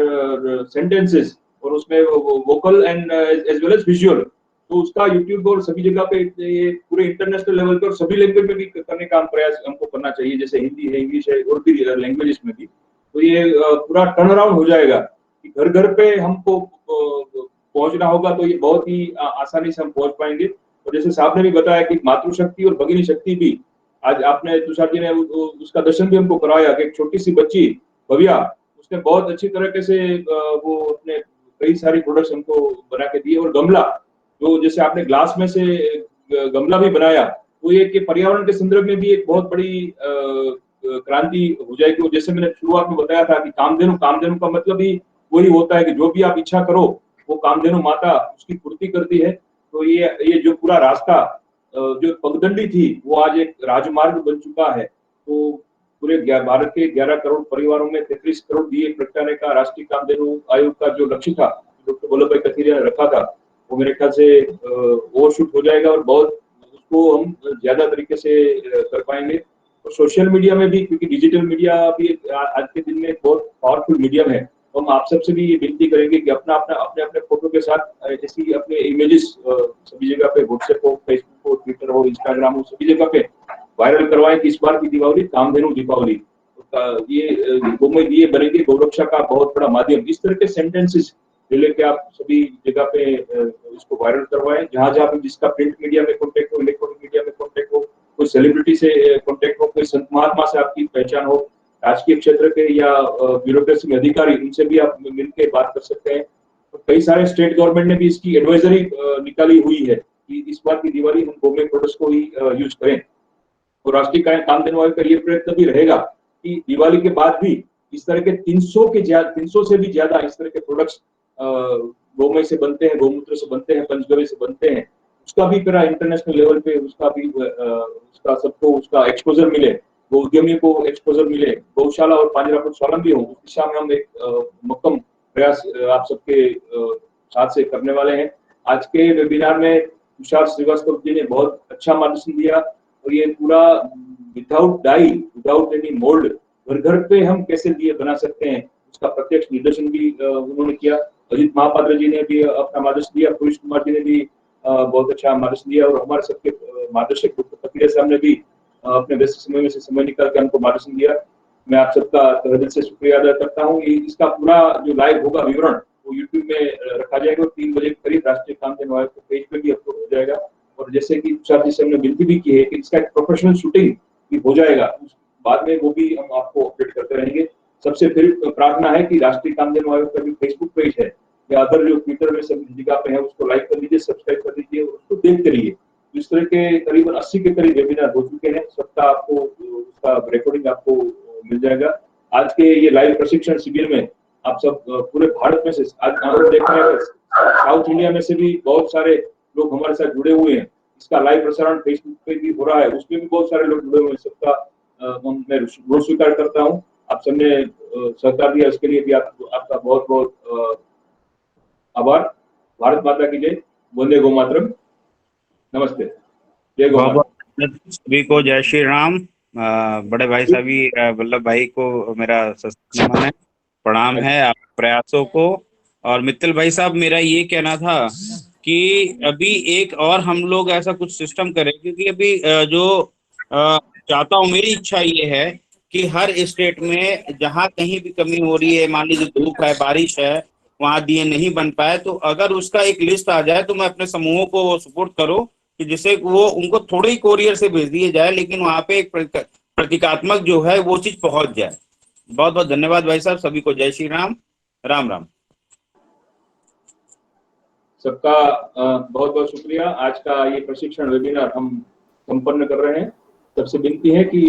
सेंटेंसेस और उसमें vocal and as well as visual, तो उसका YouTube और सभी जगह पे ये पूरे इंटरनेशनल लेवल पे और सभी लैंग्वेज में भी करने का प्रयास हमको करना चाहिए, जैसे हिंदी है, इंग्लिश है और भी लैंग्वेजेस में भी। तो ये पूरा टर्न अराउंड हो जाएगा कि घर घर पे हमको पहुंचना होगा तो ये बहुत ही आसानी से हम पहुंच पाएंगे। और जैसे साहब ने भी बताया कि मातृशक्ति और भगिनी शक्ति भी, आज आपने तुषार जी ने उसका दर्शन भी हमको कराया कि एक छोटी सी बच्ची भव्या, उसने बहुत अच्छी तरीके से वो अपने कई सारी प्रोडक्ट्स हमको बना के दिए। और गमला, जो जैसे आपने ग्लास में से गमला भी बनाया, वो ये कि पर्यावरण के संदर्भ में भी एक बहुत बड़ी क्रांति हो जाएगी। जैसे मैंने शुरुआत में बताया था कि कामधेनु का मतलब ही वही होता है कि जो भी आप इच्छा करो वो कामधेनु माता उसकी पूर्ति करती है। तो ये जो पूरा रास्ता जो पगडंडी थी वो आज एक राजमार्ग बन चुका है। तो पूरे भारत के 11 करोड़ परिवारों में 33 करोड़ दिए प्रगटाने का राष्ट्रीय कामधेनु आयोग का जो लक्ष्य था, डॉक्टर वल्लभ भाई कथीरिया ने रखा था, वो मेरे ख्याल से ओवरशूट हो जाएगा और बहुत उसको हम ज्यादा तरीके से कर पाएंगे। और सोशल मीडिया में भी, क्योंकि डिजिटल मीडिया भी आज के दिन में बहुत पावरफुल मीडियम है, तो हम आप सबसे भी ये विनती करेंगे कि अपने अपने फोटो के साथ ऐसी अपने इमेजेस सभी जगह पे, व्हाट्सएप हो, फेसबुक हो, ट्विटर हो, इंस्टाग्राम हो, सभी जगह पे वायरल करवाएं कि इस बार की दीपावली कामधेनु दीपावली, ये गोमय दिए बनेंगे गौरक्षा का बहुत बड़ा माध्यम। इस तरह के सेंटेंसेस लेके आप सभी जगह पे इसको वायरल करवाएं, जहां जहां भी जिसका प्रिंट मीडिया में कॉन्टेक्ट हो, इलेक्ट्रॉनिक मीडिया में कॉन्टेक्ट हो, कोई सेलिब्रिटी से कॉन्टेक्ट हो, कोई संत महात्मा से आपकी पहचान हो, राजकीय क्षेत्र के या ब्यूरोक्रेसी में अधिकारी, उनसे भी आप मिलकर बात कर सकते हैं। तो कई सारे स्टेट गवर्नमेंट ने भी इसकी एडवाइजरी निकाली हुई है कि इस बार की दिवाली हम गोमय प्रोडक्ट्स को ही यूज करें। और राष्ट्रीय कामधेनु आयोग का ये प्रयत्न भी रहेगा कि दिवाली के बाद भी इस तरह के 300 से भी ज्यादा इस तरह के प्रोडक्ट्स गोमय से बनते हैं, गौमूत्र से बनते हैं, पंचगव्य से बनते हैं, उसका भी पूरा इंटरनेशनल लेवल पे उसका भी उसका सबको उसका एक्सपोजर मिले, वो उद्यमियों को एक्सपोजर मिले, गौशाला और पांजरापुर स्वावलंबी हो, उस दिशा में हम एक मक्कम प्रयास आप सबके साथ से करने वाले हैं। आज के वेबिनार में तुषार श्रीवास्तव जी ने बहुत अच्छा मार्गदर्शन दिया और ये पूरा without dye, without any mould घर घर पे हम कैसे दिए बना सकते हैं उसका प्रत्यक्ष निर्देशन भी उन्होंने किया। अजित महापात्र जी ने भी अपना मार्गदर्शन दिया, पुरुष कुमार जी ने भी बहुत अच्छा मार्गदर्शन दिया और हमारे सबके मार्गदर्शक डॉक्टर कथीरिया साहब ने भी अपने व्यस्त समय में से समय निकाल के हमको मार्गदर्शन दिया। मैं आप सबका तहे दिल से शुक्रिया अदा करता हूँ। इसका पूरा जो लाइव होगा विवरण वो यूट्यूब में रखा जाएगा और 3 बजे के करीब राष्ट्रीय कामधेनु आयोग के पेज पे भी अपलोड हो जाएगा। और जैसे कि तुषार जी से हमने विनती भी की है कि इसका एक प्रोफेशनल शूटिंग भी हो जाएगा, बाद में वो भी हम आपको अपडेट करते रहेंगे। सबसे फिर प्रार्थना है कि राष्ट्रीय कामधेनु आयोग का जो फेसबुक पेज है या अदर जो ट्विटर में सभी जगह पे है उसको लाइक कर लीजिए, सब्सक्राइब कर लीजिए और उसको देखते रहिए। इस तरह के करीबन 80 के करीब वेबिनार हो चुके हैं, सबका आपको उसका रिकॉर्डिंग आपको मिल जाएगा। आज के ये लाइव प्रशिक्षण शिविर में आप सब पूरे भारत में से, आज हम देख रहे हैं साउथ इंडिया में से भी बहुत सारे लोग हमारे साथ जुड़े हुए हैं। इसका लाइव प्रसारण फेसबुक पे भी हो रहा है, उसमें भी बहुत सारे लोग जुड़े हुए हैं। सबका मैं ऋण स्वीकार करता हूँ। आप सबने सहकार दिया, इसके लिए भी आपका बहुत बहुत आभार। भारत माता की जय, वंदे गौ मातरम, नमस्ते, जय गौ माता। सभी को जय श्री राम। बड़े भाई साहब वल्लभ भाई को मेरा नमन है, प्रणाम है आप प्रयासों को। और मित्तल भाई साहब, मेरा ये कहना था कि अभी एक और हम लोग ऐसा कुछ सिस्टम करें, क्योंकि अभी जो चाहता हूँ, मेरी इच्छा ये है कि हर स्टेट में जहाँ कहीं भी कमी हो रही है, मान लीजिए धूप है, बारिश है, वहां दिए नहीं बन पाए, तो अगर उसका एक लिस्ट आ जाए तो मैं अपने समूहों को सपोर्ट करूं कि जिससे वो उनको थोड़े ही कोरियर से भेज दिए जाए, लेकिन वहां पे एक प्रतीकात्मक जो है वो चीज पहुंच जाए। बहुत बहुत धन्यवाद भाई साहब, सभी को जय श्री राम, राम राम। सबका बहुत बहुत शुक्रिया। आज का ये प्रशिक्षण वेबिनार हम संपन्न कर रहे हैं। सबसे विनती है कि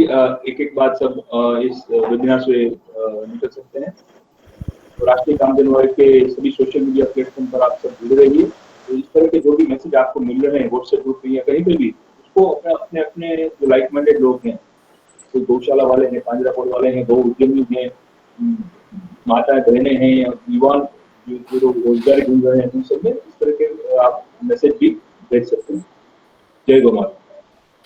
एक एक बात सब इस वेबिनार से निकल सकते हैं। तो राष्ट्रीय कामधेनु आयोग के सभी सोशल मीडिया प्लेटफॉर्म पर आप सब जुड़े रहिए। तो इस तरह के जो भी मैसेज आपको मिल रहे हैं व्हाट्सएप ग्रुप पे या कहीं पे भी, उसको अपने अपने जो लाइक माइंडेड लोग हैं, कोई गौशाला वाले हैं, पांजरापोड़ वाले हैं, गौ उद्यमी हैं, माताएं बहनें हैं, युवा जो रोजगार ढूंढ रहे हैं, उन सब में इस तरह के आप मैसेज भी भेज सकते हैं। जय गौ माता।